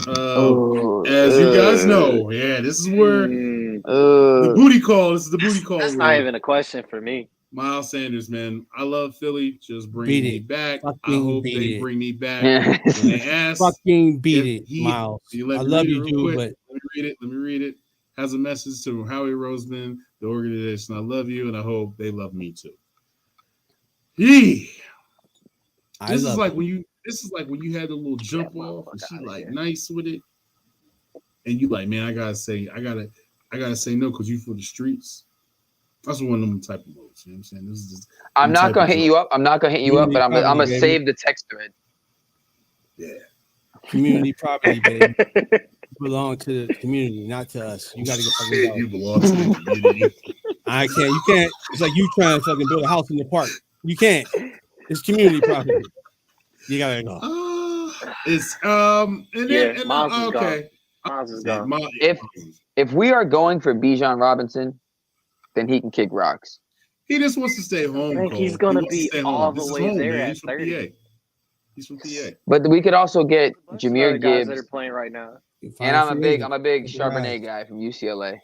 as you guys know, yeah, this is where the booty call. This is the booty call. That's where not even a question for me. Miles Sanders, man. I love Philly. Just bring Beat me it. back. I Fucking hope beat they it. bring me back. Yeah. When they ask, Fucking beat if it, he- Miles. you let I me love read it you, real dude, quick. but Let me read it. Has a message to Howie Roseman, the organization. I love you, and I hope they love me too. Yee. I This love is like it. when you. This is like when you had the little jump Get that off, and motherfucker she outta like here. nice with it, and you like, man, I gotta say no because you for the streets. That's one of them type of moves. You know what I'm saying? This is just. I'm not gonna hit you up. I'm not gonna hit you up, but I'm gonna Baby. save the text thread. Yeah. Community property, baby. You belong to the community, not to us. You gotta get fucking Shit, go. you belong to the community. I can't. You can't. It's like you trying to fucking build a house in the park. You can't. It's community property. You gotta go. It's and then Yeah, and, Miles is okay. Miles is Yeah, gone. If we are going for Bijan Robinson, then he can kick rocks. he just wants to stay home. I think Cole. he's He gonna wants to be stay all home. the This is way home, there man. at He's from 30. PA. He's from PA. But we could also get Bunch of Jahmyr other guys that Gibbs, are playing right now. and I'm a big Right. Charbonnet guy from UCLA.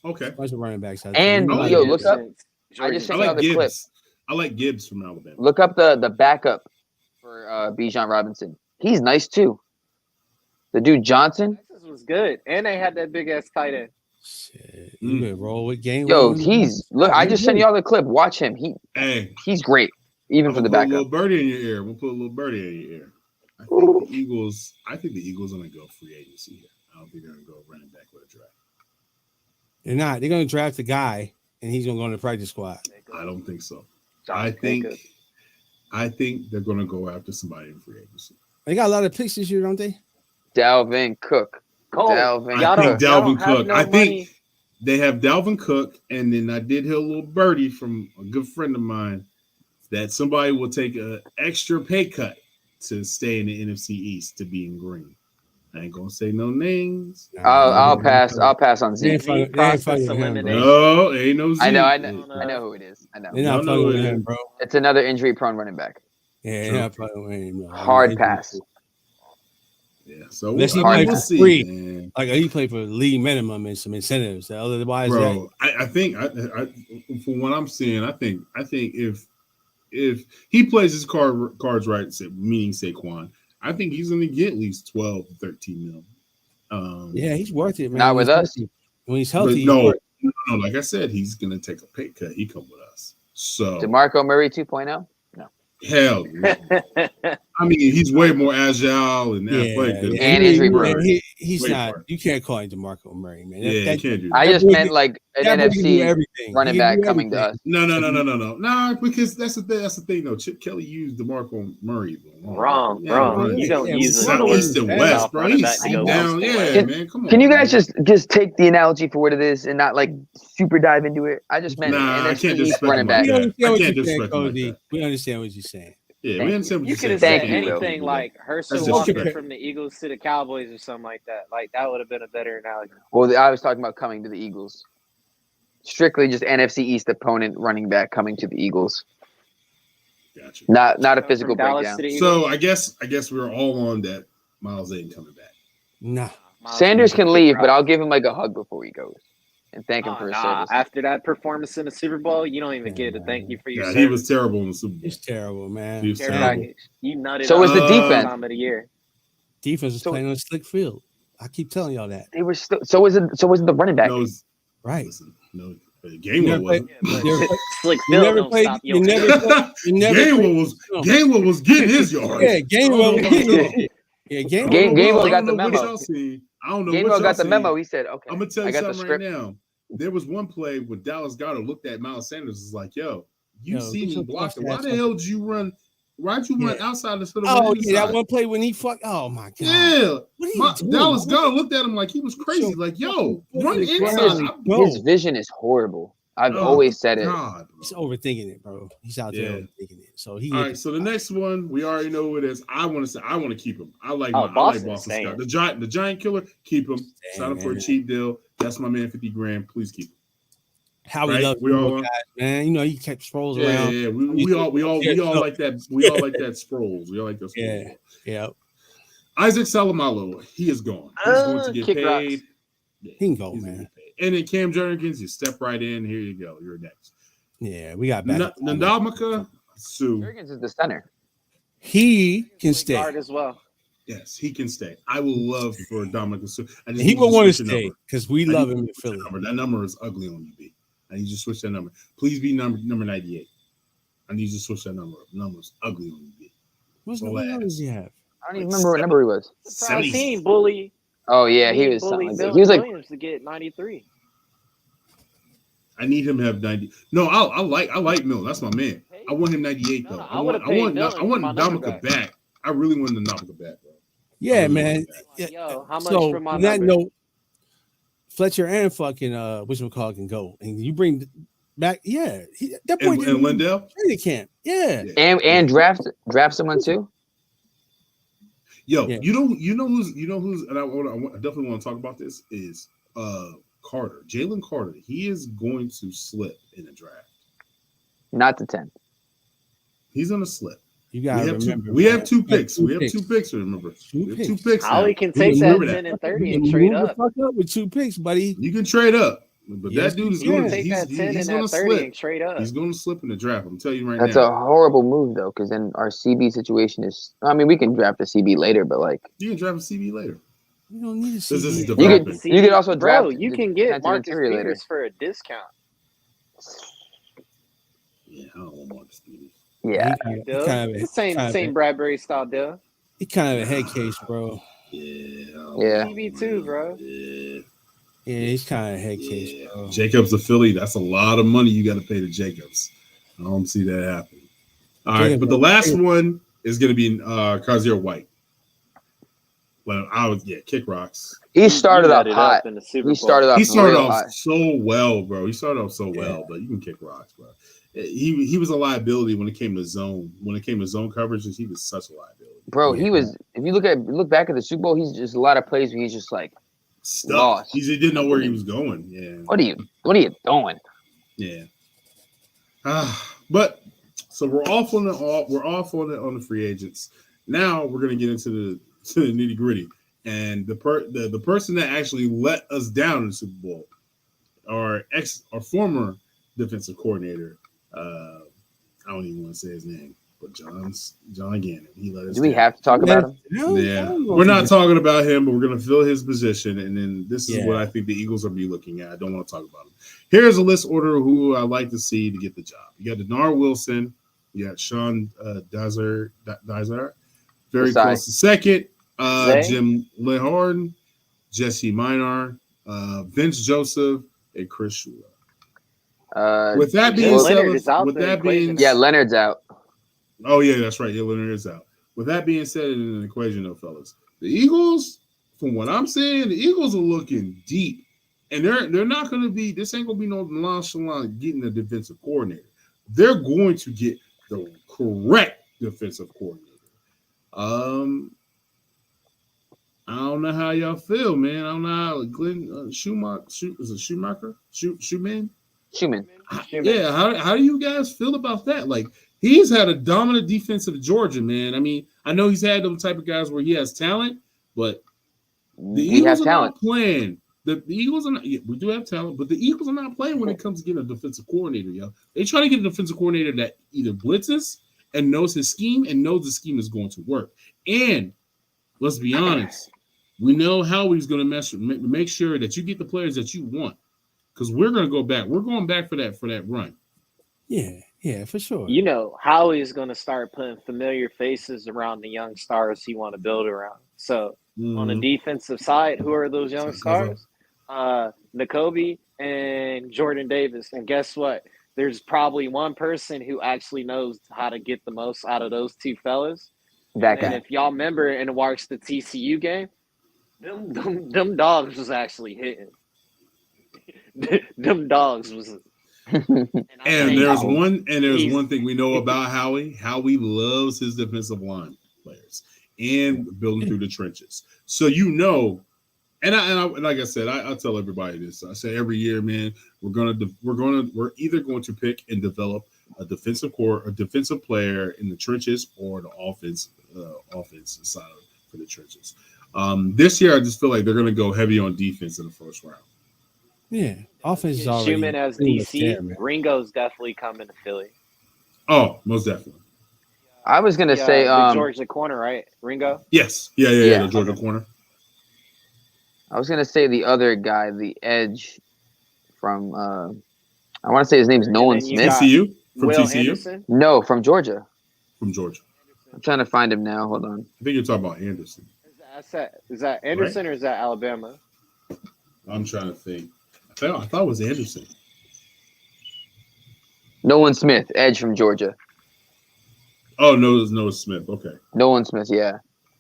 Okay. Bunch of running backs out And there. I like yo, Gibbs. look up. Jordan I just I sent like y'all the clip. Gibbs. I like Gibbs from Alabama. Look up the backup for Bijan Robinson. He's nice too. The dude Johnson. Texas was good, and they had that big ass tight end. Shit, you could roll with game. Yo, one. he's look. I just sent y'all the clip. Watch him. Hey, He's great, even I'm for the gonna put a little backup. birdie in your ear. We'll put a little birdie in your ear. I think the Eagles. I think the Eagles are gonna go free agency here. I don't think they're gonna go running back with a draft. They're not. They're gonna draft a guy, and he's gonna go in the practice squad. I don't think so. Josh I think Jacobs. they're gonna go after somebody in free agency. They got a lot of picks this year, don't they? Dalvin Cook. Cole, Dalvin y'all I think don't- y'all Dalvin don't have Cook. no I think money. they have Dalvin Cook, and then I did hear a little birdie from a good friend of mine that somebody will take an extra pay cut to stay in the NFC East to be in green. I ain't gonna say no names. I'll pass. I'll pass on They ain't Zeke. fucking- they ain't Process fucking with him, bro. elimination. No, ain't no Zeke. I know. I I know who it is. I know. They're Y'all not know fucking with it. him, bro. It's another injury-prone running back. Yeah, True. they're not fucking with him. No. Hard pass. Yeah, so Unless he we'll plays for see, free. man. Like he played for league minimum and some incentives. Otherwise, Bro, I think I, from what I'm seeing, I think if if he plays his cards right, meaning Saquon, I think he's going to get at least 12 to 13 mil. Yeah, he's worth it, man. Not with us. When he's healthy, no, like I said, he's going to take a pay cut. He come with us. So DeMarco Murray 2.0? No. Hell no. I mean, he's way more agile and athletic than and injury prone. He's not. You can't call him DeMarco Murray, man. You can't do that. I just meant like an NFC running back coming to us. No, because that's the thing. That's the thing, though. Chip Kelly used DeMarco Murray. Wrong. You don't use it. East and West, bro. He's down. Yeah, man. Come on. Can you guys just take the analogy for what it is and not like super dive into it? I just meant NFC East running back. We understand what you're saying. Yeah, we understand what you you're saying. You could have said anything like Herschel Walker from the Eagles to the Cowboys or something like that. Like, that would have been a better analogy. Well, I was talking about coming to the Eagles. Strictly just NFC East opponent running back coming to the Eagles. Gotcha. Not a physical breakdown. So I guess we're all on that Miles ain't coming back. Nah. Sanders can leave, but I'll give him like a hug before he goes. And thank him for his service. After that performance in the Super Bowl, you don't even get a thank you for your service. He was terrible in the Super Bowl. He's terrible, man. He was terrible. You nutted. So was the defense. Time of the year. Defense was playing on a slick field. I keep telling y'all that. They were still. So was the running back. Right. Listen, no. Gainwell wasn't. Gainwell was getting his yards. Yeah, Gainwell was getting it. Yeah, Gainwell got the memo. I don't know. Gainwell got the memo. He said, "Okay." I'm gonna tell you something right now. There was one play where Dallas Goedert looked at Miles Sanders. Was like, "Yo, you see me blocking? Why the hell did you run? Why'd you run outside instead of that one play when he fucked? Oh my god! Yeah, Dallas Goedert looked at him like he was crazy. Like, yo, run inside. His vision is horrible. I've always said it. He's overthinking it, bro. He's out there overthinking it. So he. All right. So the next one, we already know who it is. I want to keep him. I like Boston Scott. The giant killer. Keep him. Sign up for a cheap deal. That's my man. $50,000. Please keep him. Howie loves guys, man. You know he kept Sproles around. Yeah. We all like that. We all like that Sproles. We all like those. Yeah. Isaac Salomalo, he is gone. He's going to get paid. Yeah, he can go, man. And then Cam Jurgens, you step right in. Here you go. You're next. Yeah, we got back. Ndamukong Suh. Jurgens is the center. He can stay. Guard as well. Yes, he can stay. I will love for Ndamukong Suh. He will want to stay because we love him in Philly. That number is ugly on you, B. I need you to switch that number. Please be number 98. I need you to switch that number up. The number's ugly on you, B. What number does he have? I don't even remember what number he was. 17 bully. Oh yeah, he was something like that. He was like Williams to get 93. I need him to have 90. No, I like Mill. That's my man. I want him 98 though. I want Ndamukong back. I really want Ndamukong back, bro. Yeah, man. Yo, how much for my number? Note, Fletcher and fucking whatchamacallit can go, and you bring back. Yeah, that boy and Lindell training camp. Yeah, and draft someone too. Yo, you know who's, and I definitely want to talk about this is Carter, Jalen Carter. He is going to slip in the draft. Not to 10. He's gonna slip. You gotta remember. We have two picks. We have two picks. Remember, we have 2 picks. Howie can take that 10 and 30 and trade up. Fuck up with 2 picks, buddy. You can trade up, but that dude is going to take that 10 and that 30 and trade up. He's going to slip in the draft. I'm telling you right now. That's a horrible move though, because then our CB situation is. I mean, we can draft a CB later, but like you can draft a CB later. You don't need a CB. You could also draft. Bro, you can get Marcus Peters for a discount. Yeah, I don't want Marcus Peters. Yeah, same Bradbury style deal. He kind of a head case, bro. Yeah. CB too, bro. Yeah, he's kind of a head case, bro. Jacobs of Philly. That's a lot of money you got to pay to Jacobs. I don't see that happening. All right, but the last one is going to be Kazir White. Well, kick rocks. He started off hot. He started off so well, bro. He started off so well, but you can kick rocks, bro. He was a liability when it came to zone. When it came to zone coverages, he was such a liability. Bro, he was. If you look back at the Super Bowl, he's just a lot of plays where he's just like stuck. Lost. He didn't know where he was going. Yeah. What are you doing? Yeah. But so we're off on the free agents. Now we're gonna get into the nitty gritty, and the person that actually let us down in the Super Bowl, our former defensive coordinator, I don't even want to say his name, but John Gannon. He let us Do we down. have to talk about him? Yeah, we're not talking about him, but we're going to fill his position. And then this is what I think the Eagles will be looking at. I don't want to talk about him. Here's a list order of who I like to see to get the job. You got Denard Wilson. You got Sean Dizer, very Desai. close to second. Zay? Jim Lehorn, Jesse Minar, Vince Joseph, and Chris Shula. With that being said, Leonard is out with the that equation. being Yeah, Leonard's out. oh yeah, that's right. Yeah, Leonard is out. With that being said, in an equation, though, fellas, the Eagles, from what I'm saying, the Eagles are looking deep, and they're not going to be. This ain't going to be no nonchalant getting a defensive coordinator. They're going to get the correct defensive coordinator. I don't know how y'all feel, man. I don't know how Glenn Schumacher. Is it Schumacher? Schumann? Yeah. How do you guys feel about that? Like, he's had a dominant defensive Georgia, man. I mean, I know he's had those type of guys where he has talent, but the Eagles are not playing. The Eagles are not. Yeah, we do have talent, but the Eagles are not playing when it comes to getting a defensive coordinator, yo. They try to get a defensive coordinator that either blitzes and knows his scheme and knows the scheme is going to work. And let's be honest, we know Howie's going to make sure that you get the players that you want, because we're going to go back. We're going back for that run. Yeah, for sure. You know, Howie's going to start putting familiar faces around the young stars he want to build around. So on the defensive side, who are those young stars? N'Kobe and Jordan Davis. And guess what? There's probably one person who actually knows how to get the most out of those two fellas. That guy. And if y'all remember and watched the TCU game, them dogs was actually hitting. Them dogs was. And there's one thing we know about Howie. Howie loves his defensive line players and building through the trenches. So you know, and I like I said, I tell everybody this. I say every year, man, we're either going to pick and develop a defensive player in the trenches or the offense side for the trenches. This year, I just feel like they're going to go heavy on defense in the first round. Yeah, offense is already. Schumann as DC. Ringo's definitely coming to Philly. Oh, most definitely. I was gonna say the Georgia corner, right? Ringo. Yes. Yeah. The Georgia corner. I was gonna say the other guy, the edge from. I want to say his name's Nolan Smith. TCU from Will TCU. Anderson? No, from Georgia. From Georgia. I'm trying to find him now. Hold on. I think you're talking about Anderson. Is that Anderson or is that Alabama? I'm trying to think. I thought it was Anderson. Nolan Smith, edge from Georgia. Oh, no, it's Noah Smith. Okay. Nolan Smith, yeah.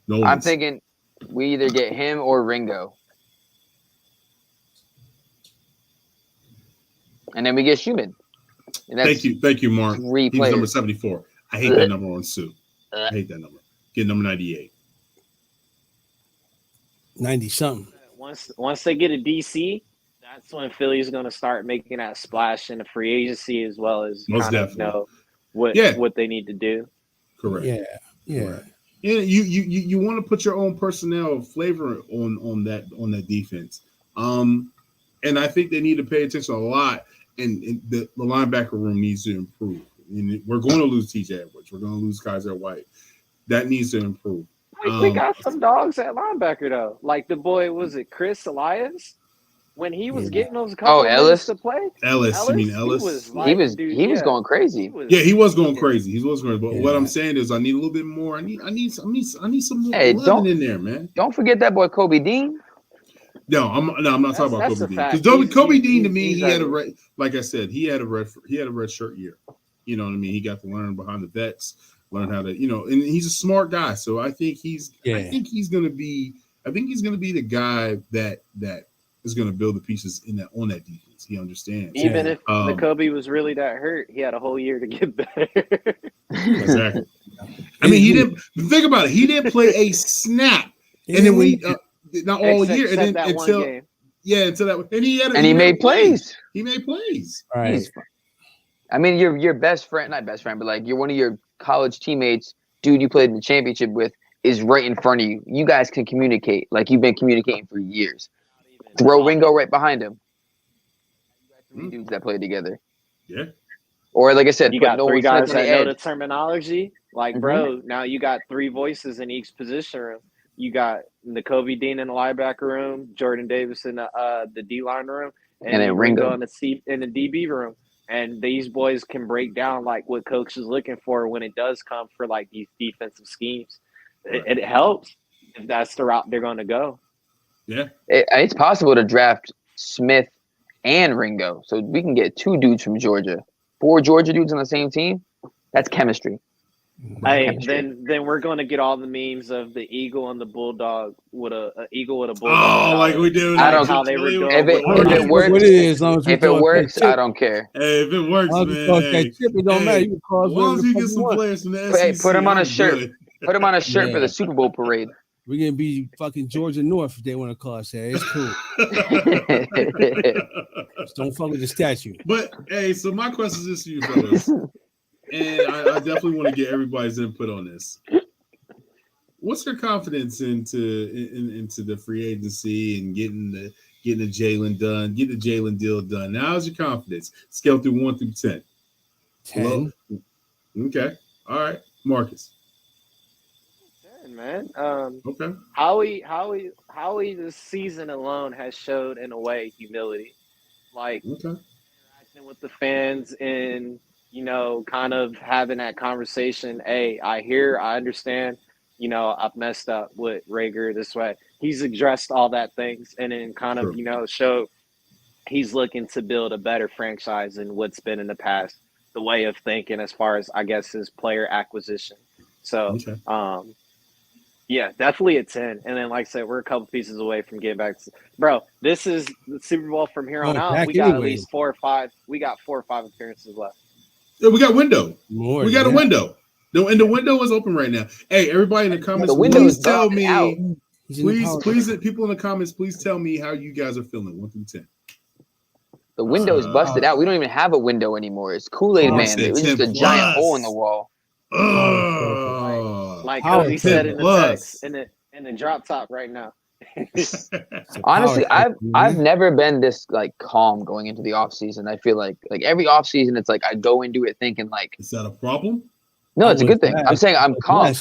Nolan. I'm thinking we either get him or Ringo. And then we get Schumann. And that's Thank you, Mark. He's number 74. I hate that number on Sue. I hate that number. Get number 98. 90-something. Once they get a DC, that's when Philly's going to start making that splash in the free agency as well as Most kind of definitely. know what they need to do. Correct. Yeah. Correct. Yeah, you want to put your own personnel flavor on that defense. And I think they need to pay attention a lot, and the linebacker room needs to improve. And we're going to lose TJ Edwards. We're going to lose Kaiser White. That needs to improve. We got some dogs at linebacker though. Like the boy, was it Chris Elias? When he was getting those couple of minutes to play. Ellis? You mean Ellis? He was going crazy. He was going crazy. He was going. But what I'm saying is, I need a little bit more. I need some more blood in there, man. Don't forget that boy Kobe Dean. No, I'm not talking about Kobe Dean. Because Kobe Dean, to me, he had a red. Like I said, he had a red shirt year. You know what I mean? He got to learn behind the vets, learn how to, and he's a smart guy. So I think he's going to be the guy that is going to build the pieces on that defense. He understands. Even if Kobe was really that hurt, he had a whole year to get better. Exactly. I mean, he didn't think about it. He didn't play a snap, and then we not all year, and then until that, and he made plays. He made plays. Right. I mean, your best friend, not best friend, but like you're one of your college teammates, dude you played in the championship with, is right in front of you. You guys can communicate like you've been communicating for years. Throw Ringo right behind him. Three dudes that play together. Yeah. Or like I said, You put got Nolan three guys Smith on that the know edge. the terminology. Like, Mhm. bro, now you got 3 voices in each position room. You got N'Kobe Dean in the linebacker room, Jordan Davis in the D line room, And then Ringo. in the DB room. And these boys can break down like what coach is looking for when it does come for like these defensive schemes. It helps if that's the route they're going to go. Yeah. It's possible to draft Smith and Ringo, so we can get 2 dudes from Georgia, 4 Georgia dudes on the same team. That's chemistry. Hey, then we're going to get all the memes of the eagle and the bulldog with a eagle with a bulldog. Oh, like we do. I don't- how they were doing. If it What works, it is, as long as we if it throw works, that chip, I don't care. Hey, if it works, as long as we man. throw that chip, it don't Hey, matter. You can call us as long whatever as the you fuck get you some want. players from the Hey, SEC, put him on a I'm shirt. good. Put him on a shirt for Yeah. the Super Bowl parade. We're gonna be fucking Georgia North if they want to call us that. It's cool. Just don't fuck with the statue. But hey, so my question is this to you fellas, and I definitely want to get everybody's input on this. What's your confidence into the free agency and getting the Jalen done, getting the Jalen deal done? Now, how's your confidence? Scale through 1 through 10. 10. Okay. All right. Marcus. Man, Okay. Howie this season alone has showed in a way humility, like Okay. interacting with the fans and kind of having that conversation. Hey, I understand. I've messed up with Rager this way. He's addressed all that things and then kind of show he's looking to build a better franchise than what's been in the past. The way of thinking as far as I guess his player acquisition. So. Okay. Yeah, definitely a 10. And then, like I said, we're a couple pieces away from getting back to – bro, this is the Super Bowl from here on out. We got at least 4 or 5 – we got 4 or 5 appearances left. Yeah, we got window. More we got a window. And the window is open right now. Hey, everybody in the comments, please tell me – please, people in the comments, please tell me how you guys are feeling 1 through 10. The window is busted out. We don't even have a window anymore. It's Kool-Aid Man. It was just a giant hole in the wall. Like Cody said in the text in the drop top right now. Honestly, I've never been this like calm going into the off season. I feel like every off season, it's like I go into it thinking like, is that a problem? No, it's a good thing. I'm saying I'm calm.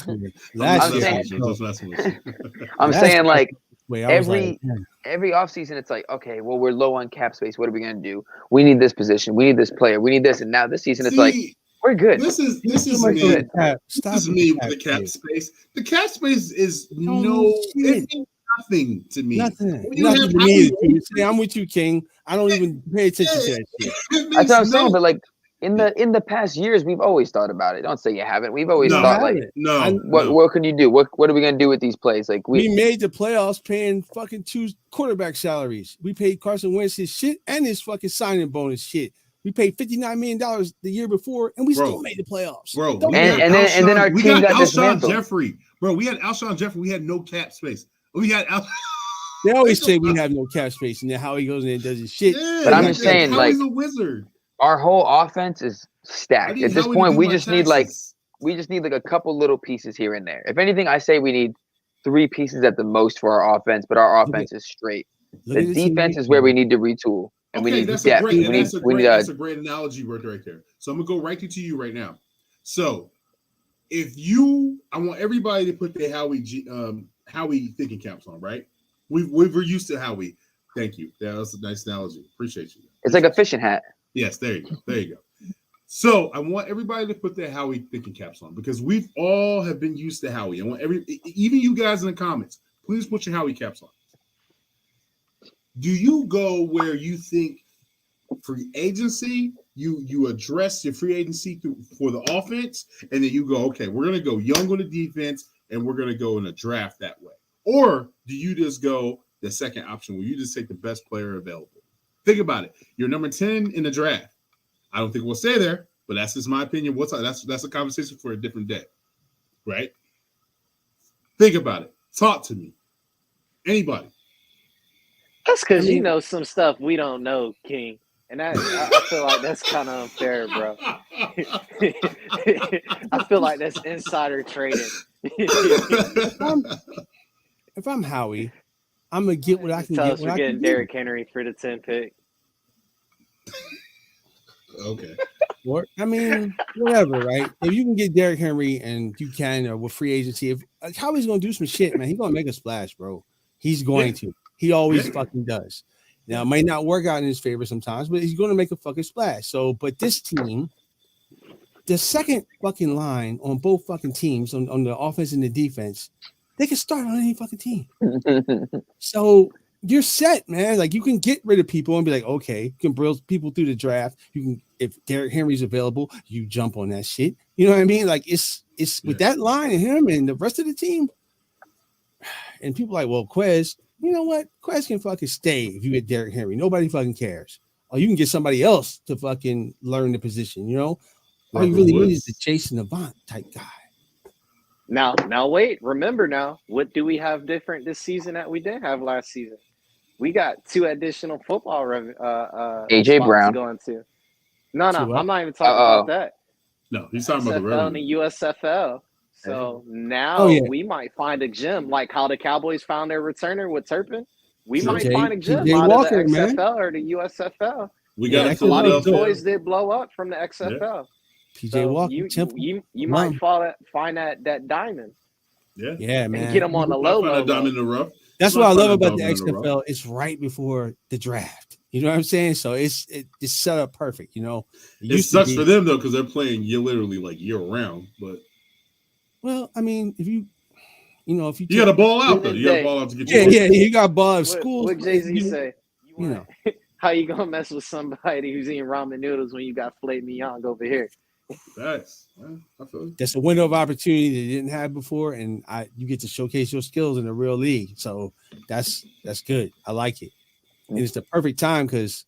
I'm saying like every off season, it's like, okay, well, we're low on cap space. What are we gonna do? We need this position. We need this player. We need this. And now this season, it's like we're good. This is me. This is me with the cap space. The cap space is nothing to me. Nothing to me. See, I'm with you, King. I don't even pay attention to that shit. That's what I'm saying. But like in the past years, we've always thought about it. Don't say you haven't. We've always thought like, what can you do? What are we gonna do with these plays? Like we made the playoffs paying fucking 2 quarterback salaries. We paid Carson Wentz his shit and his fucking signing bonus shit. We paid $59 million the year before, and we still made the playoffs. Bro, and then our team got dismantled. Jeffrey. Bro, we had Alshon Jeffrey. We had no cap space. We had They always say we have no cap space, and then Howie goes in and does his shit. Yeah, but I'm just saying, like, he's a wizard. Our whole offense is stacked. At this point, we just need like a couple little pieces here and there. If anything, I say we need 3 pieces at the most for our offense, but our offense is straight. The defense is where we need to retool. And we need depth. That's a great analogy right there. So I'm gonna go right to you right now. So I want everybody to put their Howie thinking caps on, right? We're used to Howie. Thank you. That was a nice analogy. Appreciate you. It's like a fishing hat. Yes, there you go. So I want everybody to put their Howie thinking caps on because we've all have been used to Howie. I want even you guys in the comments, please put your Howie caps on. Do you go where you think free agency, you address your free agency for the offense, and then you go, okay, we're going to go young on the defense, and we're going to go in a draft that way? Or do you just go the second option where you just take the best player available? Think about it. You're number 10 in the draft. I don't think we'll stay there, but that's just my opinion. That's a conversation for a different day, right? Think about it. Talk to me. Anybody. That's because you know some stuff we don't know, King. And I feel like that's kind of unfair, bro. I feel like that's insider trading. If I'm Howie, I'm going to get what I can get. We're getting Derrick Henry for the 10 pick. Okay. Or I mean, whatever, right? If you can get Derrick Henry and you can with free agency, if Howie's gonna do some shit, man, he's gonna make a splash, bro. He's going to. He always fucking does. Now, it might not work out in his favor sometimes, but he's gonna make a fucking splash. So, but this team, the second fucking line on both fucking teams, on the offense and the defense, they can start on any fucking team. So you're set, man. Like you can get rid of people and be like, okay, you can bring people through the draft. You can, if Derrick Henry's available, you jump on that shit. You know what I mean? Like it's with that line and him and the rest of the team. And people are like, well, Quez, you know what? Quez can fucking stay if you get Derrick Henry. Nobody fucking cares. Or you can get somebody else to fucking learn the position. You know, all you really need is the Jason Avant type guy. Now wait. Remember now, what do we have different this season that we didn't have last season? We got 2 additional football AJ Brown going to. No, I'm not even talking about that. No, he's talking about the XFL and the USFL. So now we might find a gem, like how the Cowboys found their returner with Turpin. We might find a gem out of the XFL or the USFL. We got a lot of boys did blow up from the XFL. Yeah. PJ Walker, you might find that diamond. Yeah, man. And get them on the low. Diamond in the rough. That's what I love about the XFL. It's right before the draft. You know what I'm saying? So it's set up perfect. You know, it sucks for them though because they're playing literally like year round. But well, I mean, if you got to ball out though, you got to ball out to get. You got to ball out of school. What Jay-Z say? How you gonna mess with somebody who's eating ramen noodles when you got filet mignon over here? That's a window of opportunity that you didn't have before, and you get to showcase your skills in the real league. So that's good. I like it, and it's the perfect time because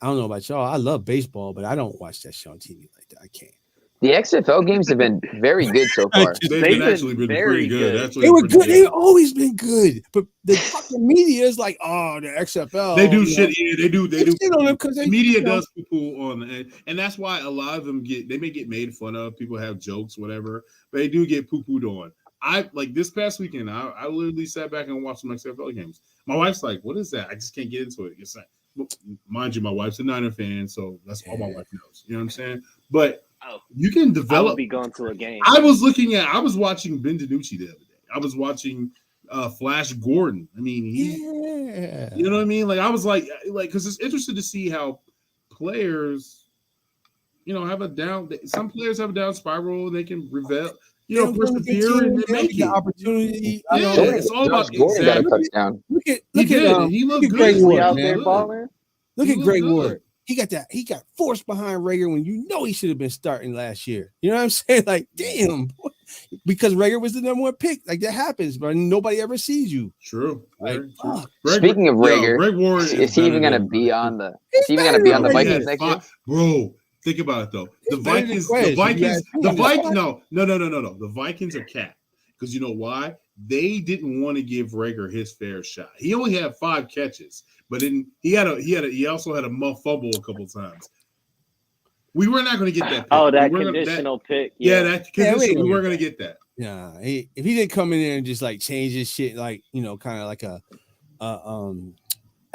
I don't know about y'all. I love baseball, but I don't watch that shit on TV like that. I can't. The XFL games have been very good so far. They've actually been pretty good. They were good. They've always been good. But the fucking media is like, oh, the XFL. They do shit. Yeah, they do. They do. On them because the media does people on the and that's why a lot of them may get made fun of. People have jokes, whatever, but they do get poo-pooed on. I like this past weekend. I literally sat back and watched some XFL games. My wife's like, "What is that?" I just can't get into it. It's like, mind you, my wife's a Niner fan, so that's all my wife knows. You know what I'm saying? But you can develop. I'll be going to a game. I was watching Ben DiNucci the other day. I was watching Flash Gordon. I mean, you know what I mean? Like I was like, because it's interesting to see how players, have a down. Some players have a down spiral. They can persevere and make the opportunity. It's all about Gordon got a touchdown. Look at he looked good. Greg Ward out there balling. Look at Greg Ward. He got forced behind Rager when he should have been starting last year. You know what I'm saying? Like, damn, boy. Because Rager was the number 1 pick. Like that happens, but nobody ever sees you. True. Like, speaking of Rager, Greg Ward is he even going to be on the? Is he even going to be on the Vikings next year? Bro, think about it though. The Vikings. No. The Vikings are capped because you know why? They didn't want to give Rager his fair shot. He only had 5 catches, but he also had a muff fumble a couple times. We were not going to get that pick. Oh, that conditional pick. Yeah, that conditional. We weren't going to get that. Yeah, if he didn't come in there and just like change his shit, like kind of like a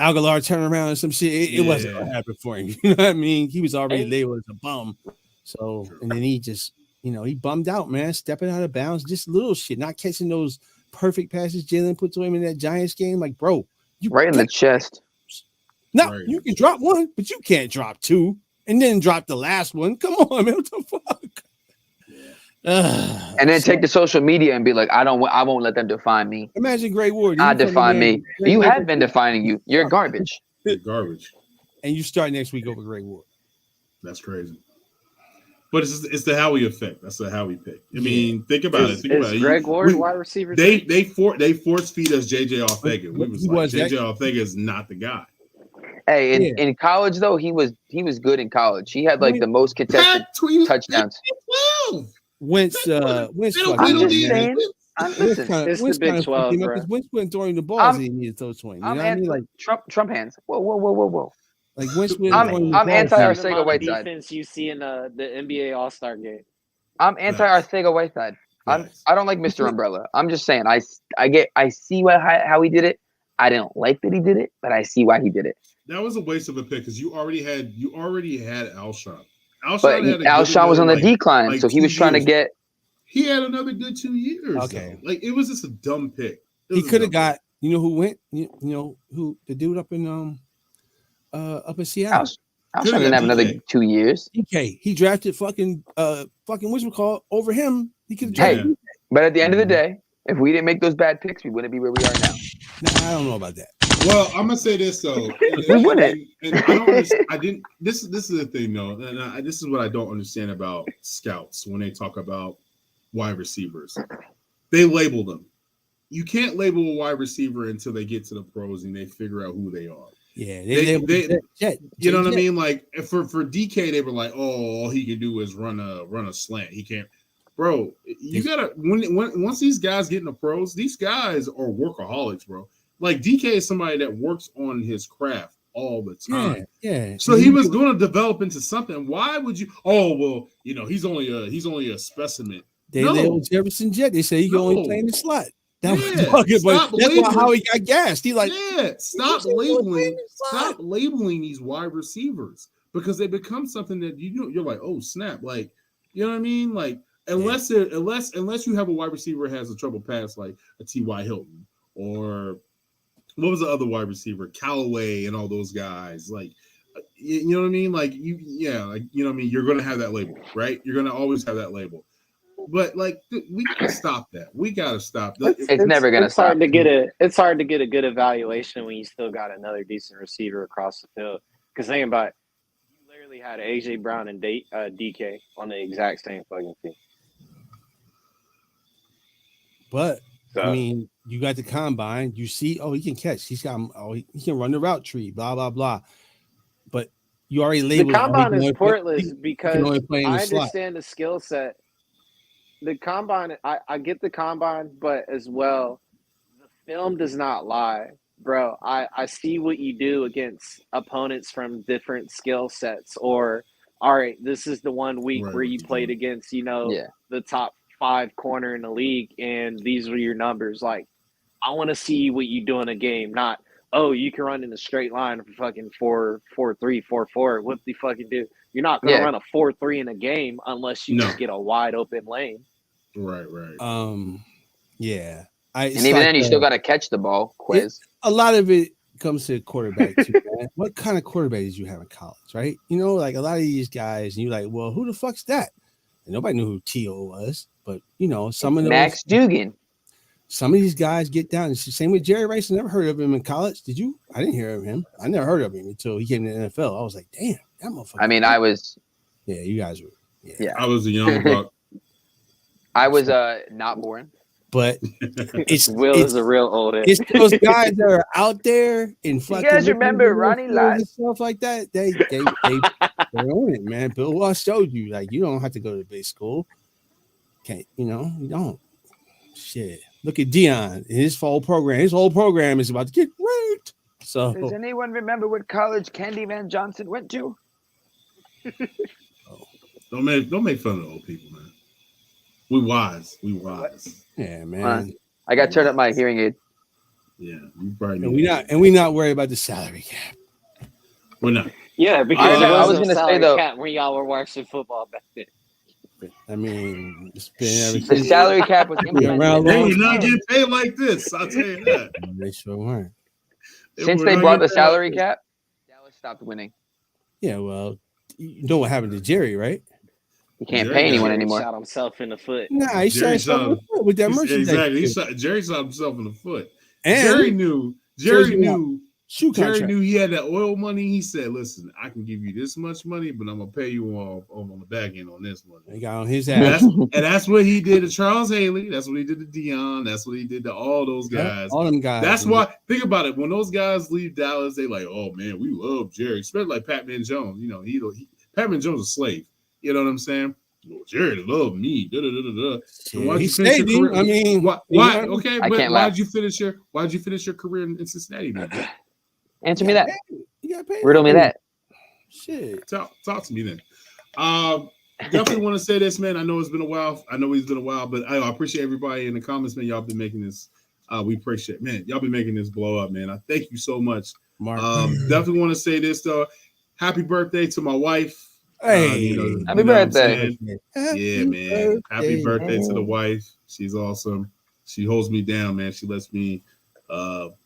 Aguilar turnaround or some shit, it wasn't going to happen for him. You know what I mean? He was already labeled as a bum. So, and then he just, he bummed out, man, stepping out of bounds, just little shit, not catching those perfect passes Jalen put to him in that Giants game. Like, bro, you right in the chest. No, you can drop 1, but you can't drop 2 and then drop the last one. Come on, man, what the fuck? And then take the social media and be like, I won't let them define me. Imagine Greg Ward. I define me. You have been defining you. You're garbage. You're garbage. And you start next week over Greg Ward. That's crazy. But it's the Howie effect. That's the Howie pick. I mean, think about it. Is Greg Ward wide receiver? They force feed us JJ Arthega. We was like, JJ Arthega is not the guy. Hey, in college though, he was good in college. He had like the most contested touchdowns. Wentz, I'm just saying. It's the Big 12, bro. Wentz wasn't throwing the balls he needed to throw swing. You know what I mean? Like Trump hands. Whoa. Like Wentz I'm anti-Arcega Whiteside. Defense you see in the NBA All-Star game. I'm anti-Arcega Whiteside. I don't like Mr. Umbrella. I'm just saying. I see how he did it. I didn't like that he did it, but I see why he did it. That was a waste of a pick because you already had Alshon. Alshon was on the decline, so he was trying to get. He had another good 2 years. Okay, though. Like it was just a dumb pick. He could have got. You know who went? You know who the dude up in Seattle. Alshon didn't have another 2 years. DK. He drafted fucking whatchamacallit over him. He could have drafted. But at the end of the day, if we didn't make those bad picks, we wouldn't be where we are now. Nah, I don't know about that. Well, I'm gonna say this though. We wouldn't. And I don't understand. I didn't. This is the thing though. And this is what I don't understand about scouts when they talk about wide receivers. They label them. You can't label a wide receiver until they get to the pros and they figure out who they are. Yeah, you know what I mean? Like for DK, they were like, "Oh, all he can do is run a slant. He can't." Bro, you gotta once these guys get in the pros, these guys are workaholics, bro. Like DK is somebody that works on his craft all the time. Yeah. So he was going to develop into something. Why would you? Oh well, he's only a specimen. They labeled Jefferson Jet. They say he can only play in the slot. That was fucking, but that's not how he got gassed. He like, stop labeling these wide receivers because they become something that you're like, oh snap, like you know what I mean? Like unless you have a wide receiver that has a trouble pass like a T.Y. Hilton or what was the other wide receiver, Callaway and all those guys, like you know what I mean? Like you know what I mean? You're gonna have that label, right? You're gonna always have that label. But like we gotta stop that. We gotta stop that. It's never gonna stop. It's hard to get a good evaluation when you still got another decent receiver across the field. Because think about it, you literally had AJ Brown and DK on the exact same fucking team. But I mean, you got the combine. You see, he can catch. He can run the route tree. Blah blah blah. But you already labeled the combine is pointless because I understand the skill set. The combine, I get the combine, but as well, the film does not lie, bro. I see what you do against opponents from different skill sets. Or, all right, this is the 1 week where you played against, the top 5 corner in the league, and these were your numbers. Like, I want to see what you do in a game, not, oh, you can run in a straight line for fucking 4-3, 4-4. What the fucking do? You're not going to run a 4-3 in a game unless you just get a wide open lane. Right. Yeah. And even then, you still got to catch the ball. Quiz. A lot of it comes to quarterback too, man. What kind of quarterback did you have in college, right? Like a lot of these guys, and you're like, well, who the fuck's that? And nobody knew who T.O. was, but some of them. Max Dugan. Some of these guys get down. It's the same with Jerry Rice. I never heard of him in college. Did you? I didn't hear of him. I never heard of him until he came to the NFL. I was like, damn, that motherfucker. I mean, I was. Yeah, you guys were. Yeah. I was a young buck. I was not born, but Will is a real old. It's those guys that are out there in fucking. You guys remember Ronnie Lott and stuff like that? They own it, man. Bill Walsh showed you like you don't have to go to big school. Can't you don't. Shit, look at Dion. His whole program is about to get raped. So does anyone remember what college Candy Van Johnson went to? Don't make fun of the old people, man. We wise. Yeah, man. I got turned up my hearing aid. Yeah, you probably. And we not worried about the salary cap. We're not. Yeah, because I was going to say though, cap when y'all were watching football back then. I mean, it's been the salary cap was around. They were not getting paid like this. I'll tell you that. They sure weren't. Since they brought the salary cap, Dallas stopped winning. Yeah, well, you know what happened to Jerry, right? He can't pay anyone anymore. Shot himself in the foot. Nah, he shot himself in the foot with that merchandise. Exactly. Jerry shot himself in the foot. And Jerry knew he had that oil money. He said, listen, I can give you this much money, but I'm going to pay you on the back end on this one. He got on his ass. And that's what he did to Charles Haley. That's what he did to Dion. That's what he did to all those guys. All them guys. That's why, think about it. When those guys leave Dallas, they like, oh, man, we love Jerry. Especially like Patman Jones. Patman Jones is a slave. You know what I'm saying? Well, Jerry loved me. Why'd you finish your career? I mean, why? Okay, but why'd you finish your career in Cincinnati, man? Answer me that. You got paid. Riddle me that. Shit. Talk to me then. Definitely want to say this, man. I know it's been a while. But I appreciate everybody in the comments, man. Y'all been making this. We appreciate, man. Y'all been making this blow up, man. I thank you so much, Mark. Definitely want to say this though. Happy birthday to my wife. Hey, Happy birthday. Yeah, man. Happy birthday to the wife. She's awesome. She holds me down, man. She lets me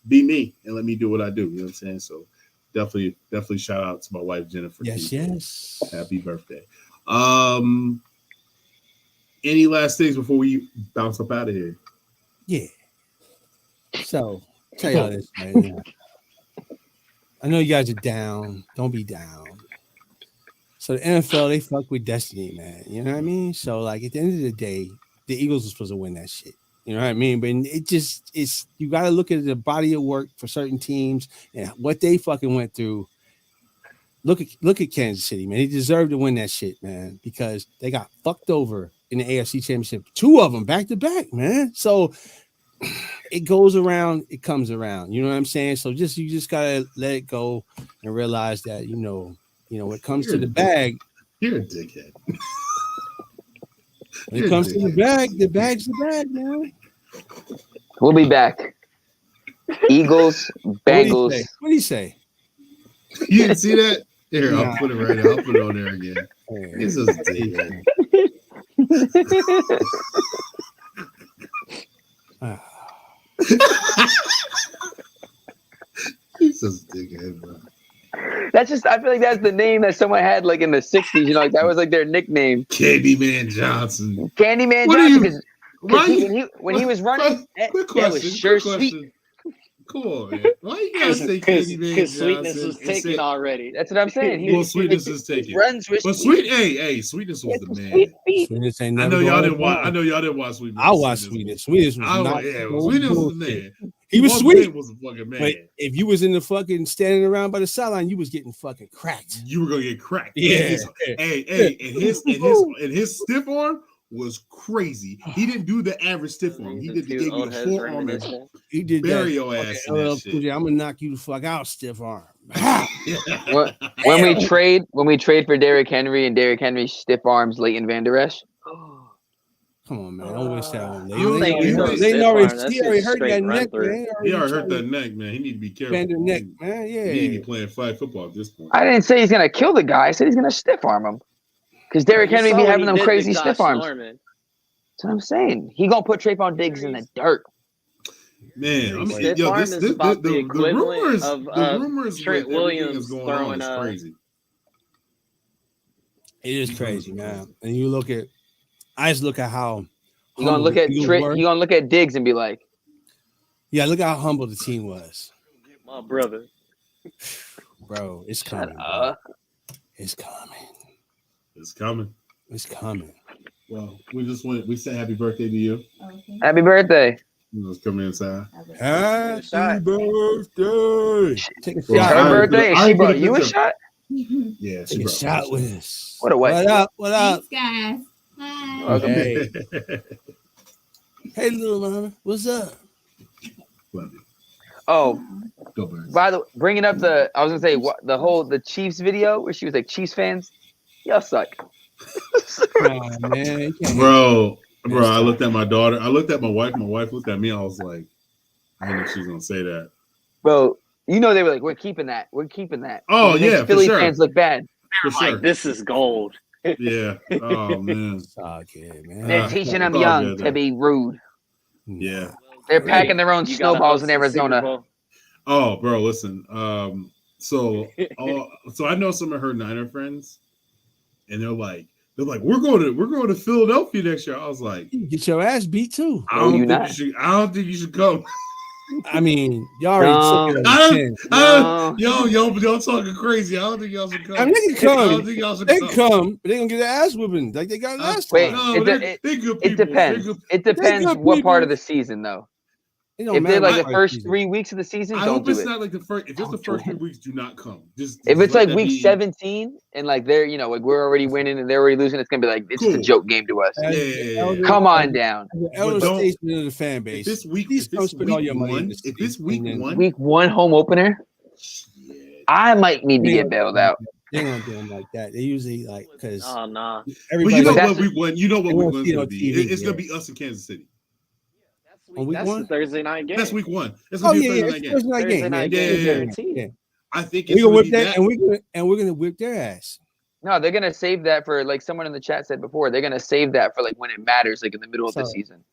be me and let me do what I do. You know what I'm saying? So definitely shout out to my wife Jennifer. Yes. Happy birthday. Any last things before we bounce up out of here? Yeah. So tell y'all this, man. I know you guys are down. Don't be down. So the NFL, they fuck with destiny, man. You know what I mean? So like at the end of the day, the Eagles are supposed to win that shit. You know what I mean? But it's you got to look at the body of work for certain teams and what they fucking went through. Look at Kansas City, man. They deserve to win that shit, man, because they got fucked over in the AFC Championship. 2 of them back to back, man. So it goes around, it comes around. You know what I'm saying? So you just gotta let it go and realize that you know when it comes to the bag, you're a dickhead. When it comes to the bag's the bag, man. We'll be back. Eagles, Bengals. What do you say? You didn't see that? Here, I'll put it right now. I'll put it on there again. He's just a dickhead. He's just a dickhead, bro. That's just, I feel like that's the name that someone had like in the 60s, you know, like that was like their nickname. Candyman Johnson. Candyman Johnson. When he was running, that was sure sweet. Cool, man. Why you gotta say Candyman Johnson? Because sweetness was taken already. That's what I'm saying. Sweetness is taken. Runs with Sweetness was the man. Sweetness ain't I know y'all didn't watch Sweetness. I watched Sweetness. Sweetness was Sweetness was the man. He was sweet. Was a fucking man. But if you was in the fucking standing around by the sideline, you was getting fucking cracked. You were gonna get cracked. Yeah. And his stiff arm was crazy. He didn't do the average stiff arm. He did the forearm. He did bury your ass. I'm gonna knock you the fuck out, stiff arm. When we trade for Derrick Henry and Derrick Henry's stiff arms, Leighton Van Der Esch. Come on, man. Don't wish that on me. He already hurt that neck, man. He already hurt that neck, man. He need to be careful. Bend the neck, man. Yeah. He need to be playing flag football at this point. I didn't say he's gonna kill the guy. I said he's gonna stiff arm him. Because Derrick Henry be having them crazy stiff arms. That's what I'm saying. He gonna put Trayvon Diggs in the dirt. Man, I mean, the rumors of Trent Williams going throwing on is crazy. It is crazy, man. And you look at, I just look at how you gonna look at Trent. You gonna look at Diggs and be like, yeah, look at how humble the team was. My brother, bro, it's coming. Bro. It's coming. It's coming. It's coming. Well, we said happy birthday to you. Okay. Happy birthday. Let's come inside. Happy birthday. Take a shot. Her birthday. And she brought you a shot? Yeah, she take a shot with us. What a way. What up? What up? Thanks, guys. Hi. Okay. Hey, little mama. What's up? Love you. Oh, go Birds. By the bringing up I was gonna say the Chiefs video where she was like Chiefs fans, y'all suck. Oh, man. Bro, I looked at my daughter. I looked at my wife. My wife looked at me. I was like, I didn't know she was gonna say that. Bro, you know they were like, we're keeping that. We're keeping that. Oh yeah, Philly for sure. fans look bad. they were like, this is gold. Yeah. Oh man. Okay, man. They're teaching them young to be rude. Yeah. They're packing their own snowballs in Arizona. Oh, bro, listen. So I know some of her Niner friends, and they're like, we're going to Philadelphia next year. I was like, you get your ass beat too. I don't think you should come. I mean, y'all already y'all talking crazy. I don't think y'all should come. I mean, they can come. I don't think y'all should they come. come, but they gonna get their ass whooping like they got last time. It depends. It depends what part of the season though. If they're like the first 3 weeks of the season, don't do it. Not like the first. If it's the first 3 weeks, do not come. Just if it's like week 17 and like they're like we're already winning and they're already losing, it's gonna be like it's a joke game to us. Yeah. Come on down. Elder statesman of the fan base. If week one home opener, I might need to get bailed out. They don't do them like that. They usually like because nah. Everybody, what week one? You know what week one's gonna be? It's gonna be us in Kansas City. That's the Thursday night game. That's week one. That's gonna be a Thursday night game. Yeah. I think we're gonna whip that, and we're gonna whip their ass. No, they're gonna save that for like someone in the chat said before. They're gonna save that for like when it matters, like in the middle of the So, season.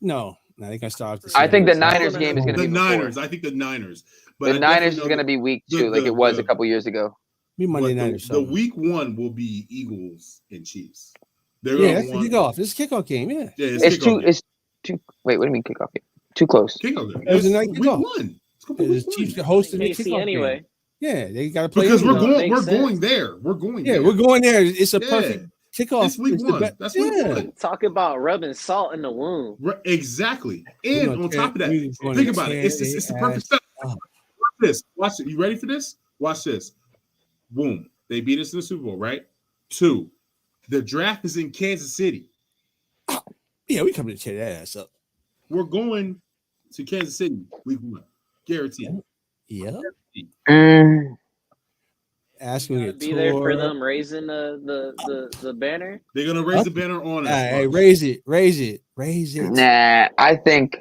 No, they're gonna start off the I season. think the It's Niners gonna- game is gonna The be before. Niners. I think the Niners. But The I Niners definitely is know gonna be week 2, like it was a couple years ago. Be Monday but night the, or the something. week 1 will be Eagles and Chiefs. They're Yeah, gonna that's the want kickoff. This is a kickoff game. Yeah. yeah, It's kickoff too. game. It's too. Wait, what do you mean kickoff game? Too close. Kickoff game. Thursday It's night week kickoff. 1. It's gonna be The week Chiefs 1. are hosting the KC kickoff anyway. game. Yeah, they got to play Because we're anyway. Makes sense. going there. We're going Yeah, there. we're going there. It's a Yeah. perfect kickoff. It's week It's the 1. best- That's week yeah. 1. Talk about rubbing salt in the wound. Exactly. We're And gonna on tear- top of that, we're gonna think about tear it. It's the their perfect ass stuff. up. Watch this. Watch it. You ready for this? Watch this. Boom. They beat us in the Super Bowl, right? 2. The draft is in Kansas City. Yeah, we coming to tear that ass up. We're going to Kansas City week 1. Guaranteed. Yeah. Mm, Ask me to Be there for them raising the banner. They're gonna raise the banner on us. Hey, Watch. raise it. nah, I think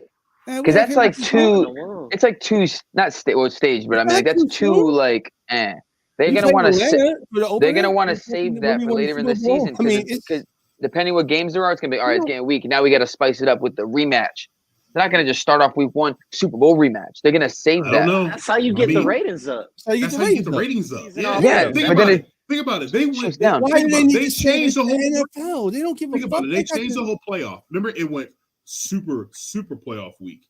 Hey, because that's like In the too. wound. It's like too not stage, but I mean like that's too like. They're We gonna played want Atlanta to. for the They're opener. gonna want to We save won that for the later in the Super Bowl. season I mean, because depending what games there are, it's gonna be all right. It's getting weak. Now we got to spice it up with the rematch. They're not gonna just start off week 1 Super Bowl rematch. They're gonna save I that. don't know. That's how you get the ratings up. That's how you That's get how you get the the ratings up. Season Yeah. off. Yeah, Think but about then it. Think about it. They Shuts went. down. Why Think do about they it. need They to say changed this the to whole. the NFL? They don't give a Think fuck. about it. They They got changed to- the whole playoff. Remember, it went super playoff week.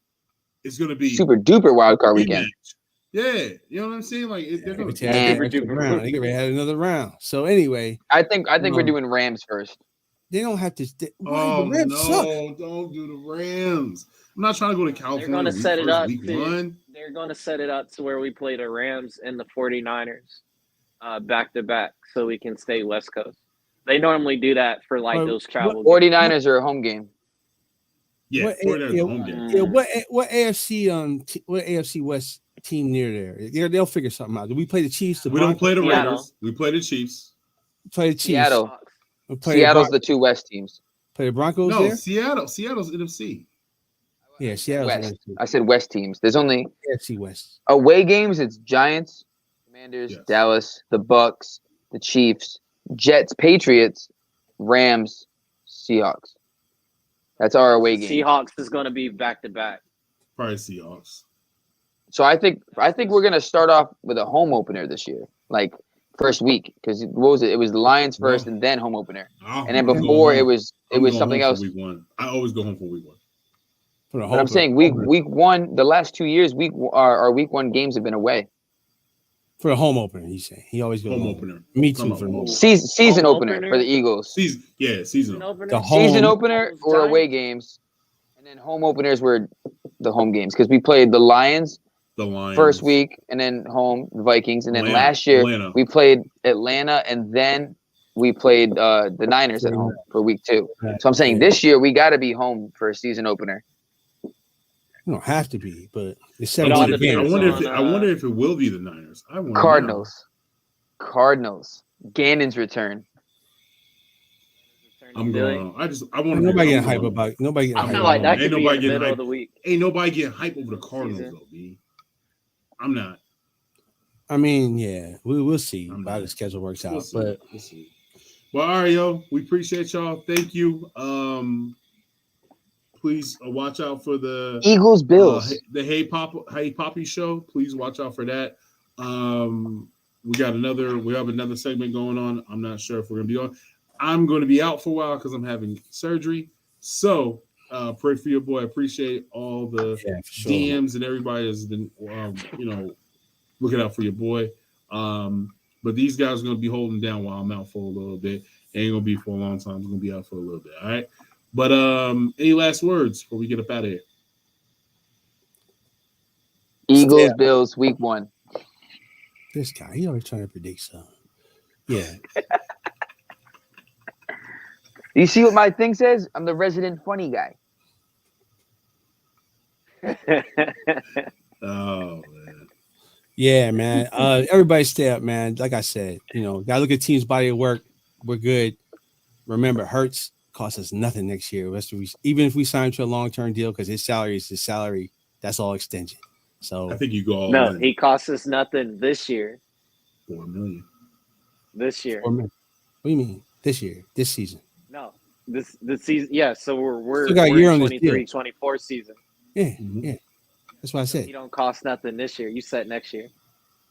It's gonna be Super duper wild card weekend. rematch. Yeah, you know what I'm saying? Like they're gonna. They had And- an extra round. They could have had another round. So anyway, I think we're doing Rams first. they don't have to. Why? Oh The Rams suck. no! Don't do the Rams. I'm not trying to go to California. They're gonna week set it first, up week to- 1. They're going to set it up to where we play the Rams and the 49ers back to back so we can stay West Coast. They normally do that for like But- those travel games. 49ers are a home game. Yeah, What- 49ers yeah, home game. Yeah, what AFC West team near there? They'll figure something out. Do we play the Chiefs? We don't play the Seattle. Raiders. We play the Chiefs. Play the Chiefs. Seattle. We play Seattle's the, the 2 West teams. play the Broncos No, there. Seattle's NFC. Yeah, Seattle's West. NFC. I said West teams. There's only AFC West. away games. It's Giants, Commanders, Yes. Dallas, the Bucks, the Chiefs, Jets, Patriots, Rams, Seahawks. That's our away game. Seahawks is going to be back to back. Probably Seahawks. So I think we're gonna start off with a home opener this year, like first week, because what was it? It was the Lions first and then home opener, and then before it was something else. Week 1. I always go home for week 1. For the But I'm saying week 1, the last 2 years, our week 1 games have been away. for the home opener. He's saying he always goes Home opener. Me too. Come For the on. home. Season Home opener opener? for the Eagles. Season Season opener. opener? The home- Season opener or away games, and then home openers were the home games because we played the Lions The Lions. first week, and then home the Vikings, and then Atlanta. last year Atlanta. we played Atlanta, and then we played the Niners at home for week 2. So I'm saying this year we got to be home for a season opener. You don't have to be, but it's It all 17 depends. games. I wonder if it will be the Niners. I wonder Cardinals. Gannon's return. I'm going. I want. Nobody getting hype about. Nobody getting I hype feel about like that Ain't could be in nobody the getting middle hype. of the week. Ain't nobody getting hype over the Cardinals Season. though, B. I'm not. I mean, yeah, we'll see I'm how not. the schedule works We'll out. see. But We'll see. Well, all right, yo. We appreciate y'all. Thank you. Please watch out for the Eagles, Bills. the Hey Poppy show. Please watch out for that. We have another segment going on. I'm not sure if we're gonna be on. I'm going to be out for a while because I'm having surgery. So pray for your boy. I appreciate all the yeah, for sure. DMs and everybody has been looking out for your boy. But these guys are going to be holding down while I'm out for a little bit. Ain't going to be for a long time. I'm going to be out for a little bit. All right. But any last words before we get up out of here? Eagles, Yeah. Bills, week 1. This guy, he always trying to predict something. Yeah. You see what my thing says? I'm the resident funny guy. Oh, man. Yeah, man. Everybody stay up, man. Like I said, gotta look at team's body of work. We're good. Remember, Hurts costs us nothing next year. Even if we sign to a long-term deal, because his salary is his salary, that's all extension. So I think you go all No, in. he costs us nothing this year. $4 million. This year. What do you mean? This year, this season? No, this season. Yeah, so we're Still got a we're year in on this 23-24 season. Yeah, Mhm. yeah. That's what I said. You don't cost nothing this year. You set next year.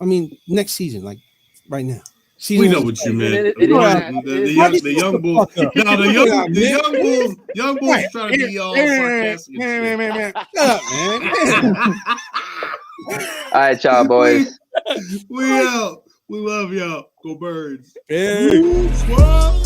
I mean, next season, like right now. We Season know was- what you It- meant. it- The it boys- is- the it is- young- Shut the young the bulls. fuck up. No, the young bulls Right. trying to be all sarcastic and shit. Man. Shut up, man. All right, y'all boys. We out. We love y'all. Go Birds. Hey. Swap.